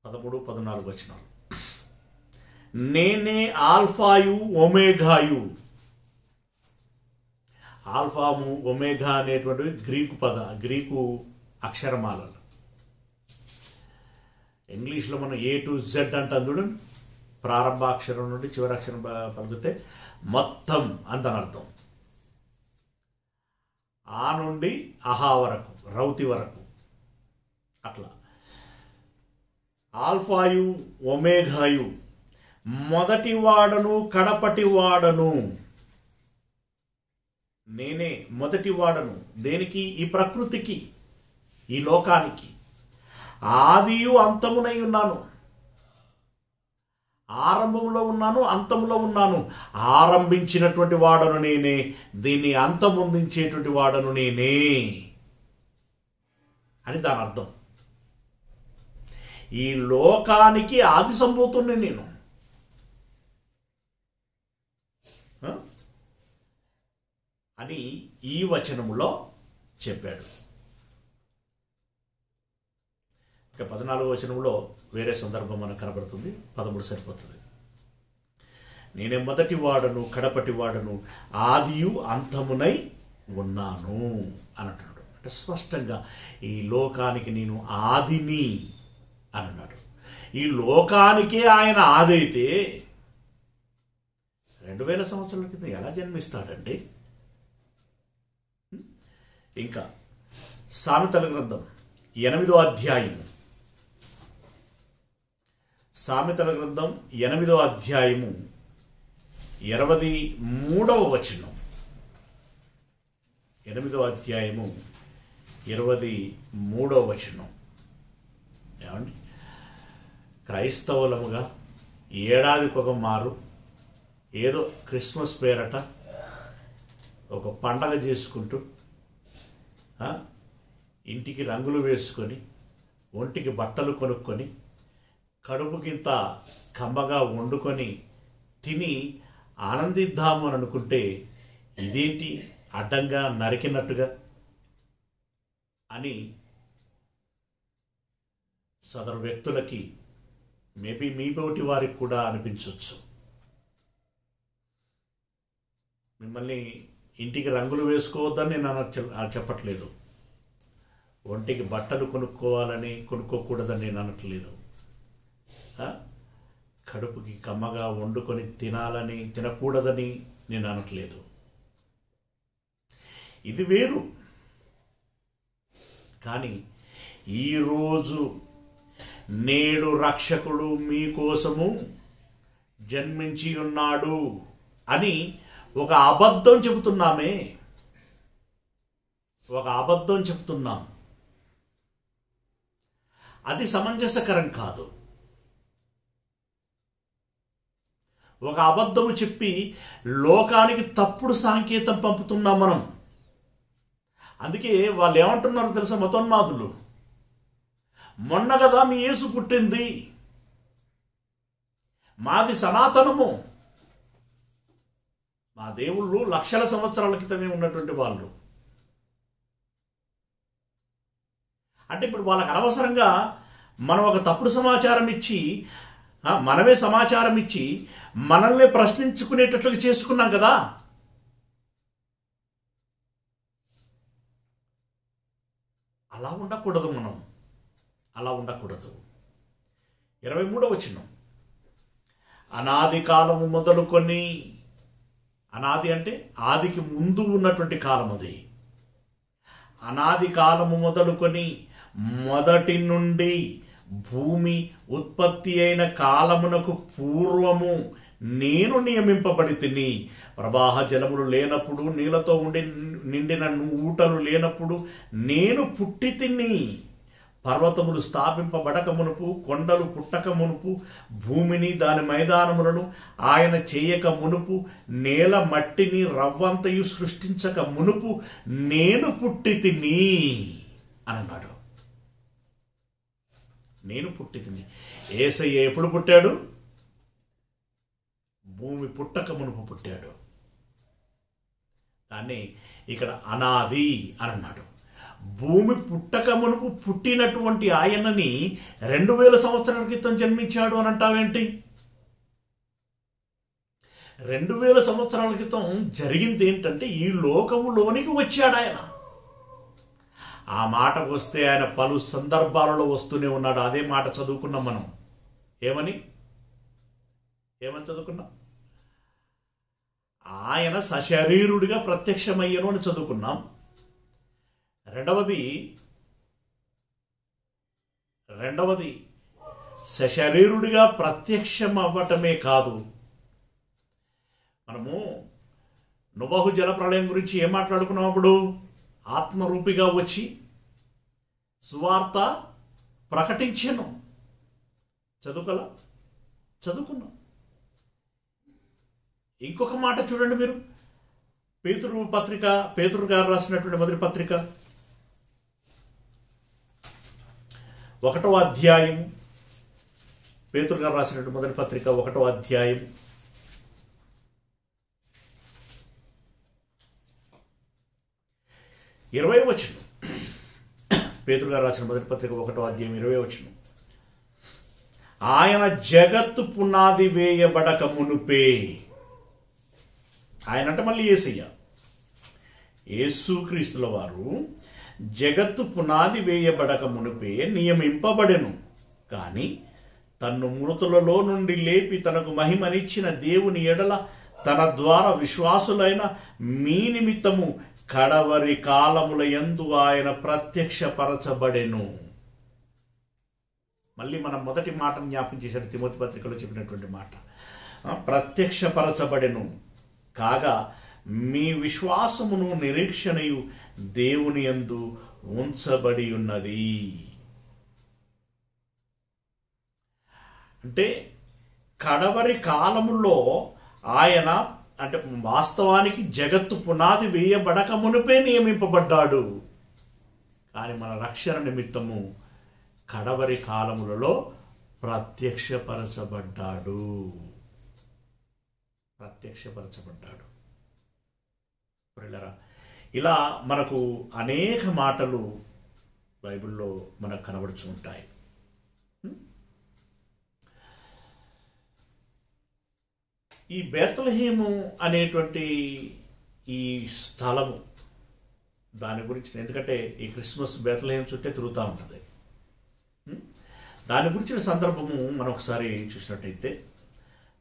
13-14 వచనాలు. నేనే ఆల్ఫాయు ఒమేఘాయు. ఆల్ఫాము ఒమేఘా అనేటువంటివి గ్రీకు అక్షరమాలలు. ఇంగ్లీష్లో మనం A to Z అంటాం చూడండి. ప్రారంభ అక్షరం నుండి చివరి అక్షరం పలికితే మొత్తం అంతని అర్థం. ఆ నుండి అహా వరకు, రౌతి వరకు, అట్లా. ఆల్ఫాయు ఒమేఘాయు, మొదటి వాడను కడపటి వాడను. నేనే మొదటి వాడను. దేనికి? ఈ ప్రకృతికి, ఈ లోకానికి. ఆదియు అంతమునై ఉన్నాను. ఆరంభంలో ఉన్నాను, అంతంలో ఉన్నాను. ఆరంభించినటువంటి వాడను నేనే, దీన్ని అంతమొందించేటువంటి వాడను నేనే అని దాని అర్థం. ఈ లోకానికి ఆది సంభూతుణ్ణి నేను అని ఈ వచనములో చెప్పాడు. ఇక 14వ వచనంలో వేరే సందర్భం మనకు కనబడుతుంది. 13 సరిపోతుంది. నేనే మొదటి వాడను కడపటి వాడను, ఆదియు అంతమునై ఉన్నాను అని అంటున్నాడు. అంటే స్పష్టంగా ఈ లోకానికి నేను ఆదిని అని అన్నాడు. ఈ లోకానికే ఆయన ఆది అయితే 2000 సంవత్సరాల క్రితం ఎలా జన్మిస్తాడండి? ఇంకా సామెతల గ్రంథం 8వ అధ్యాయము, సామెతల గ్రంథం 8వ అధ్యాయము 23వ వచనం. 8వ అధ్యాయము 23వ వచనం. ఏమండి? క్రైస్తవులముగా ఏడాదికి ఒక మారు ఏదో క్రిస్మస్ పేరట ఒక పండగ చేసుకుంటూ ఇంటికి రంగులు వేసుకొని, ఒంటికి బట్టలు కొనుక్కొని, కడుపుకింత కమ్మగా వండుకొని తిని ఆనందిద్దాము అని అనుకుంటే ఇదేంటి అడ్డంగా నరికినట్టుగా అని సదరు వ్యక్తులకి, మేబీ మీ తోటి వారికి కూడా అనిపించవచ్చు. మిమ్మల్ని ఇంటికి రంగులు వేసుకోవద్దని నేను చెప్పట్లేదు. ఒంటికి బట్టలు కొనుక్కోకూడదని నేను అనట్లేదు. కడుపుకి కమ్మగా వండుకొని తినకూడదని నేను అనట్లేదు. ఇది వేరు. కానీ ఈరోజు నేడు రక్షకుడు మీకోసము జన్మించి ఉన్నాడు అని ఒక అబద్ధం చెబుతున్నామే, ఒక అబద్ధం చెప్తున్నాం. అది సమంజసకరం కాదు. ఒక అబద్ధము చెప్పి లోకానికి తప్పుడు సంకేతం పంపుతున్నాం మనం. అందుకే వాళ్ళు ఏమంటున్నారో తెలుసా మతోన్మాదులు? మొన్న కదా మీ యేసు పుట్టింది, మాది సనాతనము, మా దేవుళ్ళు లక్షల సంవత్సరాల క్రితమే ఉన్నటువంటి వాళ్ళు. అంటే ఇప్పుడు వాళ్ళకి అనవసరంగా మనం ఒక తప్పుడు సమాచారం ఇచ్చి, మనమే సమాచారం ఇచ్చి మనల్ని ప్రశ్నించుకునేటట్లుగా చేసుకున్నాం కదా. అలా ఉండకూడదు, మనం అలా ఉండకూడదు. 23వ వచనం. అనాది కాలము మొదలుకొని, అనాది అంటే ఆదికి ముందు ఉన్నటువంటి కాలం అది. అనాది కాలము మొదలుకొని మొదటి నుండి భూమి ఉత్పత్తి అయిన కాలమునకు పూర్వము నేను నియమింపబడి తిని, ప్రవాహ జలములు లేనప్పుడు, నీళ్లతో నిండిన ఊటలు లేనప్పుడు నేను పుట్టి తిని, పర్వతములు స్థాపింపబడక మునుపు, కొండలు పుట్టక మునుపు, భూమిని దాని మైదానములను ఆయన చేయక మునుపు, నేల మట్టిని రవ్వంతయు సృష్టించక మునుపు నేను పుట్టి తిని అని అన్నాడు. నేను పుట్టి తిని. యేసయ్య ఎప్పుడు పుట్టాడు? భూమి పుట్టక మునుపు పుట్టాడు. దాన్ని ఇక్కడ అనాది అని అన్నాడు. భూమి పుట్టక మునుపు పుట్టినటువంటి ఆయనని 2000 సంవత్సరాల క్రితం జన్మించాడు అని అంటావేంటి? 2000 సంవత్సరాల క్రితం జరిగింది ఏంటంటే ఈ లోకములోనికి వచ్చాడు ఆయన. ఆ మాటకు వస్తే ఆయన పలు సందర్భాలలో వస్తూనే ఉన్నాడు. అదే మాట చదువుకున్నాం మనం. ఏమని చదువుకున్నాం? ఆయన సశరీరుడిగా ప్రత్యక్షమయ్యను అని చదువుకున్నాం. రెండవది సశరీరుడిగా ప్రత్యక్షం అవ్వటమే కాదు, మనము నోవహు జలప్రళయం గురించి ఏం మాట్లాడుకున్నాం? అప్పుడు ఆత్మరూపిగా వచ్చి సువార్త ప్రకటించెను. చదువుకున్నాం. ఇంకొక మాట చూడండి మీరు, పేతురు గారు రాసినటువంటి మొదటి పత్రిక 1వ అధ్యాయం, పేతురు గారు రాసినటువంటి మొదటి పత్రిక 1వ అధ్యాయం 20వ వచనం. పేతురు గారు రాసిన మొదటి పత్రిక 1వ అధ్యాయం 20వ వచనం. ఆయన జగత్తు పునాది వేయబడక మునుపే, ఆయన అంటే మళ్ళీ యేసయ్య, యేసుక్రీస్తుల వారు జగత్తు పునాది వేయబడక మునుపే నియమింపబడెను. కానీ తన్ను మృతులలో నుండి లేపి తనకు మహిమనిచ్చిన దేవుని ఎడల తన ద్వారా విశ్వాసులైన మీ నిమిత్తము కడవరి కాలముల యందు ఆయన ప్రత్యక్షపరచబడెను. మళ్ళీ మనం మొదటి మాటను జ్ఞాపకం చేశాడు, తిమోతి పత్రికలో చెప్పినటువంటి మాట. ప్రత్యక్షపరచబడెను కాగా మీ విశ్వాసమును నిరీక్షణయు దేవుని యందు ఉంచబడి ఉన్నది. అంటే కడవరి కాలములో ఆయన, అంటే వాస్తవానికి జగత్తు పునాది వేయబడక మునుపే నియమింపబడ్డాడు. కానీ మన రక్షణ నిమిత్తము కడవరి కాలములలో ప్రత్యక్షపరచబడ్డాడు. ఇలా మనకు అనేక మాటలు బైబిల్లో మనకు కనబడుతూ ఉంటాయి. ఈ బేత్లెహేము అనేటువంటి ఈ స్థలము, దాని గురించి, ఎందుకంటే ఈ క్రిస్మస్ బేత్లెహేం చుట్టే తిరుగుతూ ఉంటుంది. దాని గురించిన సందర్భము మనం ఒకసారి చూసినట్టయితే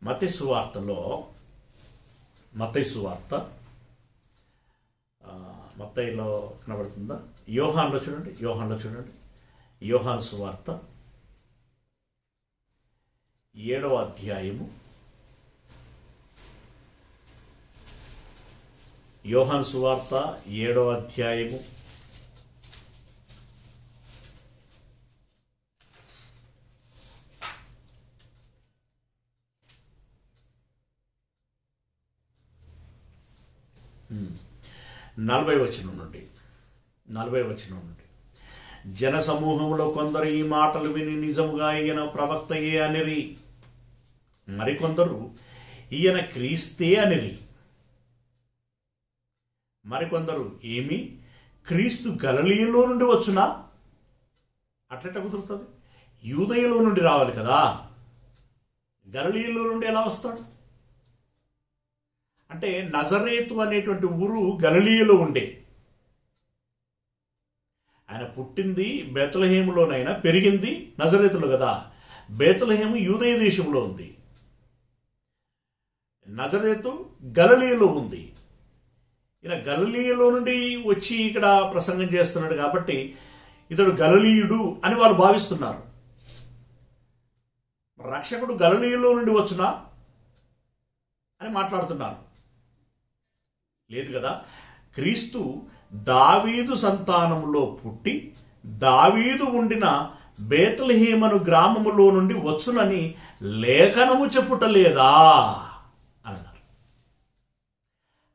మత్తయి సువార్త మత్తయిలో కనబడుతుందా? యోహాన్లో చూడండి. యోహాను సువార్త 7వ అధ్యాయము. యోహాను సువార్త 7వ అధ్యాయము 40వ వచనం నుండి జన సమూహంలో కొందరు ఈ మాటలు విని నిజముగా ఈయన ప్రవక్తయే అనిరి, మరికొందరు ఈయన క్రీస్తే అనిరి, మరికొందరు ఏమి క్రీస్తు గలిలయలో నుండి వచ్చునా? అట్లెట్లా కుదురుతుంది? యూదయలో నుండి రావాలి కదా, గలిలయలో నుండి ఎలా వస్తాడు? అంటే నజరేతు అనేటువంటి ఊరు గలిలయలో ఉండే. ఆయన పుట్టింది బేత్లెహేములోనైనా పెరిగింది నజరేతులో కదా. బేత్లెహేము యూదయ దేశంలో ఉంది. నజరేతు గలిలయలో ఉంది. ఈయన గలిలయలో నుండి వచ్చి ఇక్కడ ప్రసంగం చేస్తున్నాడు కాబట్టి ఇతడు గలిలయుడు అని వాళ్ళు భావిస్తున్నారు. రక్షకుడు గలిలయలో నుండి వచ్చునా అని మాట్లాడుతున్నారు. లేదు కదా. క్రీస్తు దావీదు సంతానములో పుట్టి దావీదు ఉండిన బేత్లెహేమను గ్రామములో నుండి వచ్చునని లేఖనము చెప్పుటలేదా అన్నారు.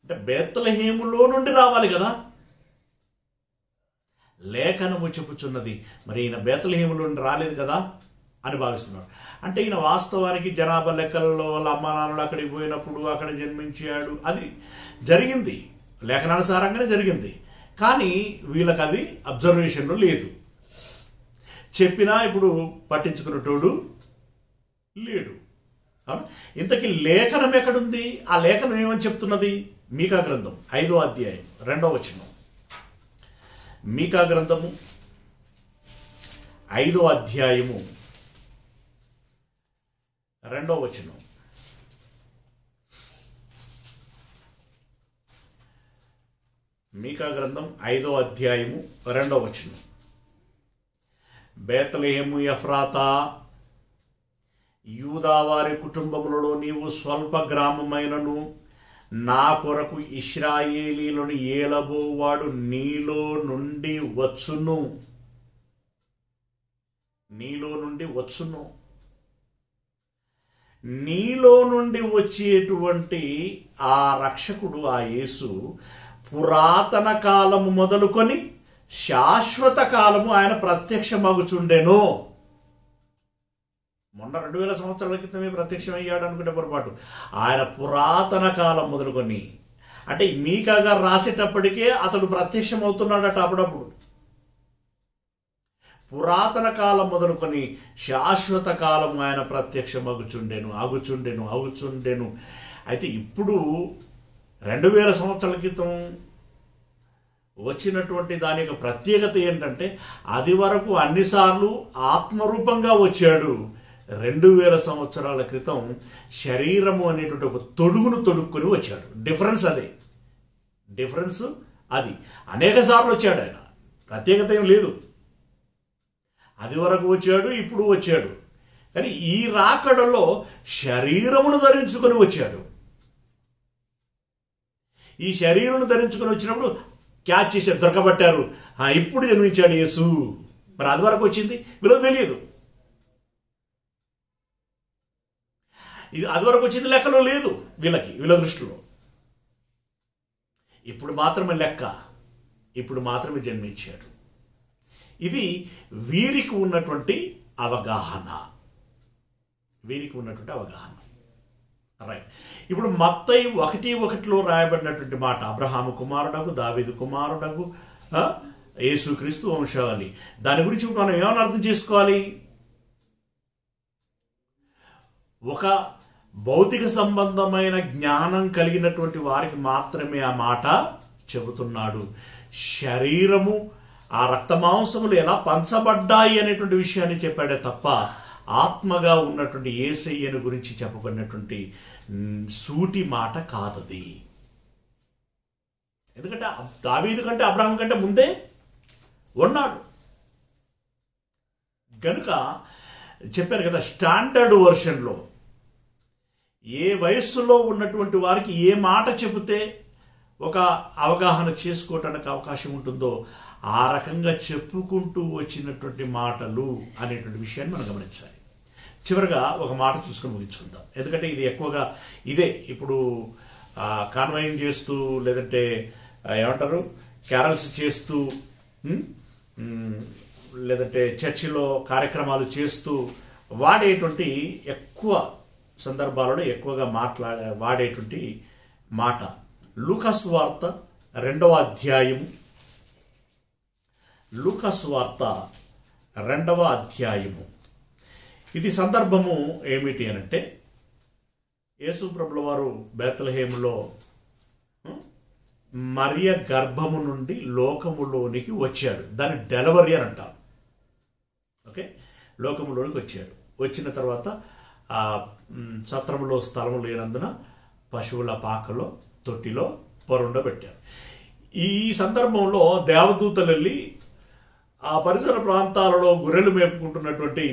అంటే బేత్లెహేములో నుండి రావాలి కదా, లేఖనము చెప్పుచున్నది. మరి ఈయన బేత్లెహేములో నుండి రాలేదు కదా అని భావిస్తున్నారు. అంటే ఈయన వాస్తవానికి జనాభా లెక్కలలో వాళ్ళ అమ్మా నాన్నలు అక్కడికి పోయినప్పుడు అక్కడ జన్మించాడు, అది జరిగింది, లేఖనానుసారంగానే జరిగింది. కానీ వీళ్ళకి అది అబ్జర్వేషన్లో లేదు. చెప్పినా ఇప్పుడు పట్టించుకునేటోడు లేడు. ఇంతకీ లేఖనం ఎక్కడుంది? ఆ లేఖనం ఏమని చెప్తున్నది? మీకా గ్రంథం 5వ అధ్యాయం 2వ వచనం. మీకా గ్రంథము 5వ అధ్యాయము 2వ వచనం. మీకా గ్రంథం 5వ అధ్యాయము 2వ వచనం. బేత్లెహేము ఎఫ్రాతా, యూదావారి కుటుంబములలో నీవు స్వల్ప గ్రామమైనను నా కొరకు ఇశ్రాయేలీలను ఏలబోవాడు నీలో నుండి వచ్చును. నీలో నుండి వచ్చును. నీలో నుండి వచ్చేటువంటి ఆ రక్షకుడు, ఆ యేసు పురాతన కాలము మొదలుకొని శాశ్వత కాలము ఆయన ప్రత్యక్షమగుచుండెను. మొన్న 2000 సంవత్సరాల క్రితమే ప్రత్యక్షమయ్యాడు అనుకుంటే పొరపాటు. ఆయన పురాతన కాలం మొదలుకొని, అంటే మీకా గారు రాసేటప్పటికే అతడు ప్రత్యక్షమవుతున్నాడట అప్పుడప్పుడు. పురాతన కాలం మొదలుకొని శాశ్వత కాలం ఆయన ప్రత్యక్షమగుచుండెను, అగుచుండెను. అయితే ఇప్పుడు 2000 సంవత్సరాల క్రితం వచ్చినటువంటి దాని యొక్క ప్రత్యేకత ఏంటంటే, అది వరకు అన్నిసార్లు ఆత్మరూపంగా వచ్చాడు. 2000 సంవత్సరాల క్రితం శరీరము అనేటువంటి ఒక తొడుగును తొడుక్కుని వచ్చాడు. డిఫరెన్స్ అది. అనేక సార్లు వచ్చాడు ఆయన, ప్రత్యేకత ఏం లేదు. అది వరకు వచ్చాడు, ఇప్పుడు వచ్చాడు. కానీ ఈ రాకడలో శరీరమును ధరించుకొని వచ్చాడు. ఈ శరీరమును ధరించుకొని వచ్చినప్పుడు క్యాచ్ చేశారు, దొరకబట్టారు. ఇప్పుడు జన్మించాడు యేసు. మరి అది వరకు వచ్చింది వీళ్ళకి తెలియదు. ఇది అది వరకు వచ్చింది లెక్కలో లేదు వీళ్ళ దృష్టిలో. ఇప్పుడు మాత్రమే లెక్క, ఇప్పుడు మాత్రమే జన్మించాడు. ఇది వీరికి ఉన్నటువంటి అవగాహన. రైట్. ఇప్పుడు మత్తయి 1:1 రాయబడినటువంటి మాట, అబ్రహాము కుమారుడకు, దావీదు కుమారుడకు, యేసుక్రీస్తు వంశావళి. దాని గురించి మనం ఏమైనా అర్థం చేసుకోవాలి? ఒక భౌతిక సంబంధమైన జ్ఞానం కలిగినటువంటి వారికి మాత్రమే ఆ మాట చెబుతున్నాడు. శరీరము, ఆ రక్తమాంసములు ఎలా పంచబడ్డాయి అనేటువంటి విషయాన్ని చెప్పాడే తప్ప ఆత్మగా ఉన్నటువంటి యేసయ్యను గురించి చెప్పబడినటువంటి సూటి మాట కాదది. ఎందుకంటే దావీదు కంటే అబ్రహాం కంటే ముందే ఉన్నాడు గనుక చెప్పారు కదా, స్టాండర్డ్ వర్షన్లో ఏ వయస్సులో ఉన్నటువంటి వారికి ఏ మాట చెబితే ఒక అవగాహన చేసుకోవటానికి అవకాశం ఉంటుందో ఆ రకంగా చెప్పుకుంటూ వచ్చినటువంటి మాటలు అనేటువంటి విషయాన్ని మనం గమనించాలి. చివరిగా ఒక మాట చూసుకొని ముగించుకుందాం. ఎందుకంటే ఇది ఎక్కువగా ఇదే ఇప్పుడు కాన్వాయింగ్ చేస్తూ, లేదంటే ఏమంటారు, క్యారల్స్ చేస్తూ, లేదంటే చర్చిలో కార్యక్రమాలు చేస్తూ వాడేటువంటి ఎక్కువ సందర్భాలలో ఎక్కువగా వాడేటువంటి మాట లూకా సువార్త 2వ అధ్యాయము. లూకా సువార్త 2వ అధ్యాయము. ఇది సందర్భము ఏమిటి అనంటే, యేసు ప్రభుల వారు బేత్లెహేములో మరియ గర్భము నుండి లోకములోనికి వచ్చాడు. దాని డెలివరీ అని అంటారు. ఓకే, లోకములోనికి వచ్చాడు. వచ్చిన తర్వాత సత్రములో స్థలము లేనందున పశువుల పాకలో తొట్టిలో పరుండబెట్టారు. ఈ సందర్భంలో దేవదూతలు వెళ్ళి ఆ పరిసర ప్రాంతాలలో గొర్రెలు మేపుకుంటున్నటువంటి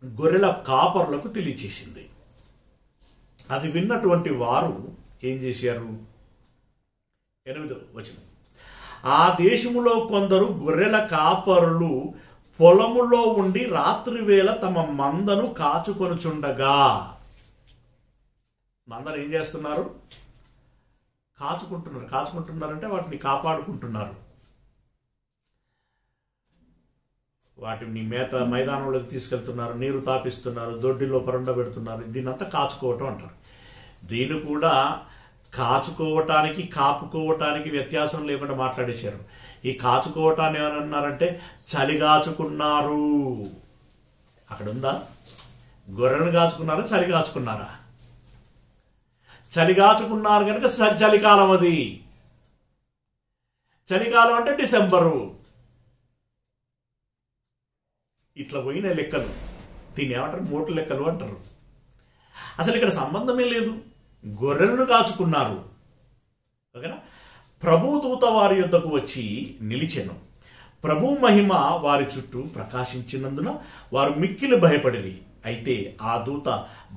గొర్రెల కాపరులకు తెలియచేసింది. అది విన్నటువంటి వారు ఏం చేశారు? 8వ వచనం, ఆ దేశములో కొందరు గొర్రెల కాపరులు పొలములో ఉండి రాత్రి వేళ తమ మందను కాచుకొనుచుండగా. మందను ఏం చేస్తున్నారు? కాచుకుంటున్నారంటే వాటిని కాపాడుకుంటున్నారు. వాటిని మేత మైదానంలోకి తీసుకెళ్తున్నారు, నీరు తాపిస్తున్నారు, దొడ్డిలో పరుండబెడుతున్నారు. దీన్నంతా కాచుకోవటం అంటారు. దీన్ని కూడా కాచుకోవటానికి కాపుకోవటానికి వ్యత్యాసం లేకుండా మాట్లాడేశారు. ఈ కాచుకోవటాన్ని ఏమన్నారంటే చలిగాచుకున్నారు. అక్కడ ఉందా? గొర్రెలను కాచుకున్నారా, చలి కాచుకున్నారా? చలిగాచుకున్నారు కనుక చలికాలం. అది చలికాలం అంటే డిసెంబరు. ఇట్లా పోయిన లెక్కలు దీన్ని ఏమంటారు? మోటు లెక్కలు అంటారు. అసలు ఇక్కడ సంబంధమే లేదు. గొర్రెలను కాచుకున్నారు. ఓకేనా? ప్రభు దూత వారి యొద్దకు వచ్చి నిలిచెను. ప్రభు మహిమ వారి చుట్టూ ప్రకాశించినందున వారు మిక్కిలి భయపడిరి. అయితే ఆ దూత,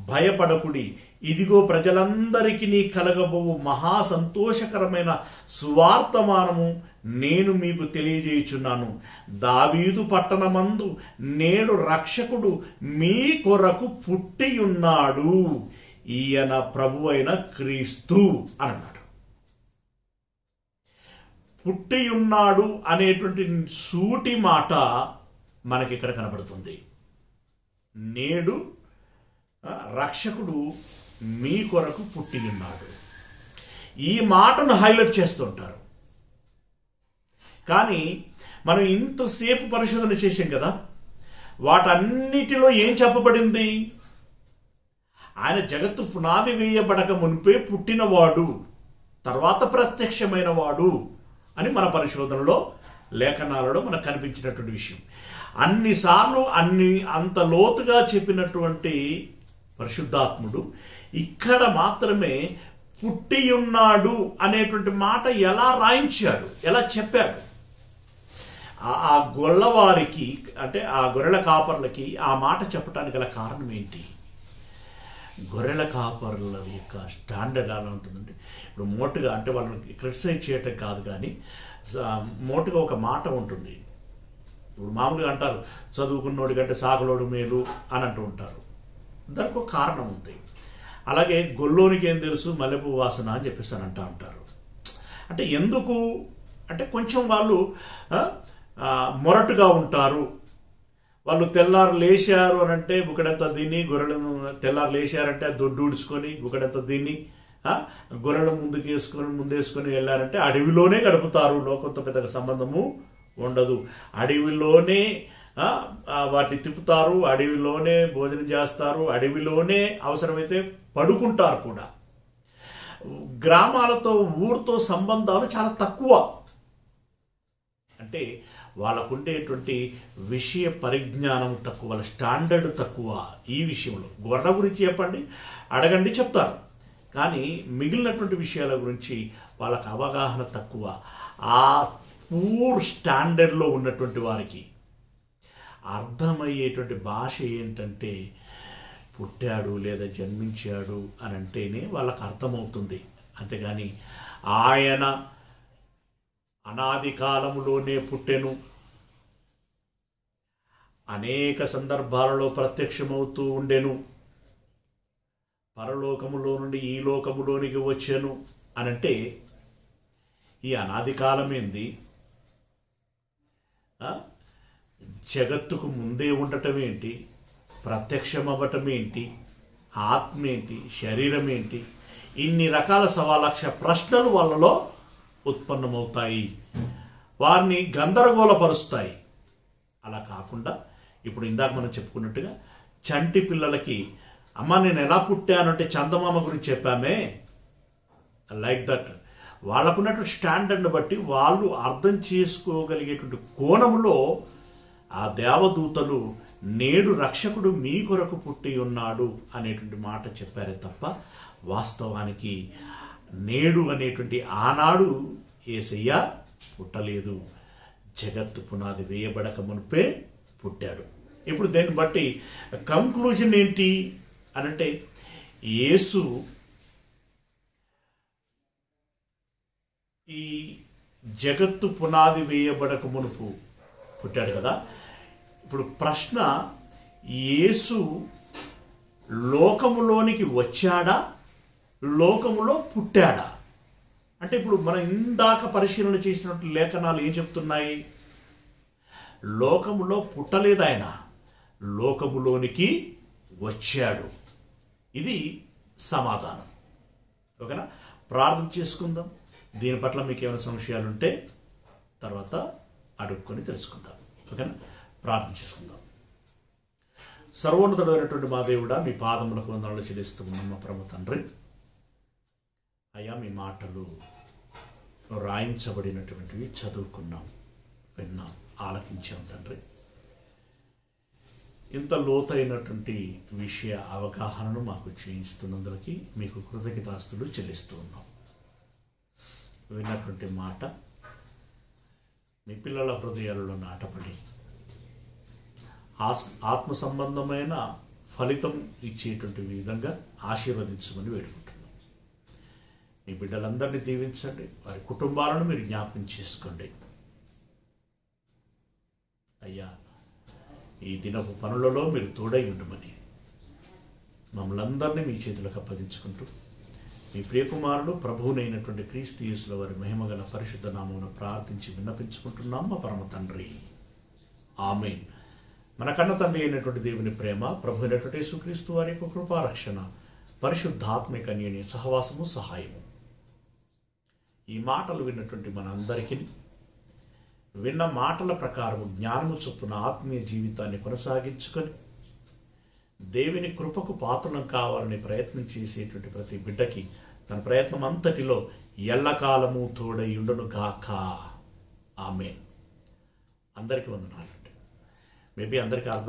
భయపడకుడి, ఇదిగో ప్రజలందరికీ కలగబోవు మహా సంతోషకరమైన సువార్తమానము నేను మీకు తెలియజేయుచున్నాను. దావీదు పట్టణమందు నేడు రక్షకుడు మీ కొరకు పుట్టియున్నాడు. ఈయన ప్రభు అయిన క్రీస్తు అని అన్నాడు. పుట్టియున్నాడు అనేటువంటి సూటి మాట మనకి ఇక్కడ కనబడుతుంది. నేడు రక్షకుడు మీ కొరకు పుట్టియున్నాడు. ఈ మాటను హైలైట్ చేస్తుంటారు. కానీ మనం ఇంతసేపు పరిశోధన చేసాం కదా, వాటన్నిటిలో ఏం చెప్పబడింది? ఆయన జగత్తు పునాది వేయబడక మునిపే పుట్టినవాడు, తర్వాత ప్రత్యక్షమైన వాడు అని మన పరిశోధనలో లేఖనాలలో మనకు కనిపించినటువంటి విషయం. అన్నిసార్లు అంత లోతుగా చెప్పినటువంటి పరిశుద్ధాత్ముడు ఇక్కడ మాత్రమే పుట్టియున్నాడు అనేటువంటి మాట ఎలా రాయించాడు, ఎలా చెప్పాడు? ఆ గొల్లవారికి, అంటే ఆ గొర్రెల కాపర్లకి ఆ మాట చెప్పడానికి గల కారణం ఏంటి? గొర్రెల కాపర్ల యొక్క స్టాండర్డ్ ఎలా ఉంటుందంటే, ఇప్పుడు మోటుగా, అంటే వాళ్ళని క్రిటిసైజ్ చేయటం కాదు, కానీ మోటుగా ఒక మాట ఉంటుంది. ఇప్పుడు మామూలుగా అంటారు చదువుకున్నోడి కంటే సాగులోడు మేలు అని అంటూ ఉంటారు. దానికి ఒక కారణం ఉంది. అలాగే గొల్లోనికి ఏం తెలుసు మల్లెపూ వాసన అని చెప్పేసి అని అంటూ ఉంటారు. అంటే ఎందుకు అంటే కొంచెం వాళ్ళు మొరటుగా ఉంటారు. వాళ్ళు తెల్లారు లేచారు అని అంటే బుకడంతా దీన్ని, గొర్రెలను తెల్లారు లేచారంటే దొడ్డు ఉడుచుకొని బుకడంతా దీన్ని గొర్రెలు ముందేసుకొని వెళ్ళారంటే అడవిలోనే గడుపుతారు. లోకంతో పెద్దగా సంబంధము ఉండదు. అడవిలోనే వాటిని తిప్పుతారు, అడవిలోనే భోజనం చేస్తారు, అడవిలోనే అవసరమైతే పడుకుంటారు కూడా. గ్రామాలతో, ఊరితో సంబంధాలు చాలా తక్కువ. అంటే వాళ్ళకు ఉండేటువంటి విషయ పరిజ్ఞానం తక్కువ, వాళ్ళ స్టాండర్డ్ తక్కువ. ఈ విషయంలో గొర్రెల గురించి చెప్పండి, అడగండి, చెప్తారు. కానీ మిగిలినటువంటి విషయాల గురించి వాళ్ళకు అవగాహన తక్కువ. ఆ పూర్ స్టాండర్డ్లో ఉన్నటువంటి వారికి అర్థమయ్యేటువంటి భాష ఏంటంటే పుట్టాడు లేదా జన్మించాడు అని అంటేనే వాళ్ళకు అర్థమవుతుంది. అంతేగాని ఆయన అనాది కాలములోనే పుట్టెను, అనేక సందర్భాలలో ప్రత్యక్షమవుతూ ఉండెను, పరలోకములో నుండి ఈ లోకములోనికి వచ్చాను అని అంటే ఈ అనాది కాలం ఏంది? జగత్తుకు ముందే ఉండటం ఏంటి? ప్రత్యక్షం అవ్వటం ఏంటి? ఆత్మ ఏంటి? శరీరం ఏంటి? ఇన్ని రకాల 1,00,000 ప్రశ్నలు వాళ్ళలో ఉత్పన్నమవుతాయి, వారిని గందరగోళపరుస్తాయి. అలా కాకుండా ఇప్పుడు ఇందాక మనం చెప్పుకున్నట్టుగా చంటి పిల్లలకి అమ్మ నేను ఎలా పుట్టానంటే చందమామ గురించి చెప్పామే, లైక్ దట్ వాళ్ళకున్నటువంటి స్టాండర్డ్ని బట్టి వాళ్ళు అర్థం చేసుకోగలిగేటువంటి కోణంలో ఆ దేవదూతలు నేడు రక్షకుడు మీ కొరకు పుట్టి ఉన్నాడు అనేటువంటి మాట చెప్పారే తప్ప వాస్తవానికి నేడు అనేటువంటి ఆనాడు యేసయ్య పుట్టలేదు. జగత్తు పునాది వేయబడక మునిపే పుట్టాడు. ఇప్పుడు దీన్ని బట్టి కంక్లూజన్ ఏంటి అనంటే, యేసు ఈ జగత్తు పునాది వేయబడక మునుపు పుట్టాడు కదా. ఇప్పుడు ప్రశ్న, యేసు లోకములోనికి వచ్చాడా, లోకములో పుట్టాడా? అంటే ఇప్పుడు మనం ఇందాక పరిశీలన చేసినట్టు లేఖనాలు ఏం చెప్తున్నాయి? లోకములో పుట్టలేదు ఆయన, లోకములోనికి వచ్చాడు. ఇది సమాధానం. ఓకేనా? ప్రార్థన చేసుకుందాం. దీని పట్ల మీకు ఏమైనా సంశయాలు ఉంటే తర్వాత అడుక్కొని తెలుసుకుందాం. ఓకేనా? ప్రార్థన చేసుకుందాం. సర్వోన్నతుడైనటువంటి మా దేవుడా, మీ పాదములకు వందనాలు చెల్లిస్తూ ఉన్నాం మా పరమ తండ్రి. అయ్యా, మీ మాటలు రాయించబడినటువంటివి చదువుకున్నాం, విన్నాం, ఆలకించాం తండ్రి. ఇంత లోతైనటువంటి విషయ అవగాహనను మాకు చేయిస్తున్నందులకి మీకు కృతజ్ఞతాస్తులు చెల్లిస్తూ ఉన్నాం. విన్నటువంటి మాట మీ పిల్లల హృదయాలలో నాటపడి ఆత్మ సంబంధమైన ఫలితం ఇచ్చేటువంటి విధంగా ఆశీర్వదించమని వేడుకుంటున్నాం. మీ బిడ్డలందరినీ దీవించండి, వారి కుటుంబాలను మీరు జ్ఞాపకం చేసుకోండి. అయ్యా, ఈ దినపు పనులలో మీరు తోడై ఉండమని మమ్మల్ని అందరినీ మీ చేతులకు అప్పగించుకుంటూ మీ ప్రియకుమారుడు ప్రభువునైనటువంటి క్రీస్తు యేసుల వారి మహిమగల పరిశుద్ధ నామమున ప్రార్థించి విన్నపించుకుంటున్నాం మా పరమ తండ్రి. ఆమేన్. మన కన్న తండ్రి అయినటువంటి దేవుని ప్రేమ, ప్రభు అయినటువంటి యేసుక్రీస్తు వారి యొక్క కృపారక్షణ, పరిశుద్ధాత్మిక అన్యోన్య సహవాసము, సహాయము ఈ మాటలు విన్నటువంటి మన అందరికీ విన్న మాటల ప్రకారం జ్ఞానము చొప్పున ఆత్మీయ జీవితాన్ని కొనసాగించుకొని దేవుని కృపకు పాత్రలం కావాలని ప్రయత్నం చేసేటువంటి ప్రతి బిడ్డకి తన ప్రయత్నం అంతటిలో ఎల్లకాలము తోడై ఉండును గాక. ఆమేన్. అందరికీ వందనాలండి. మేబీ అందరికీ అర్థం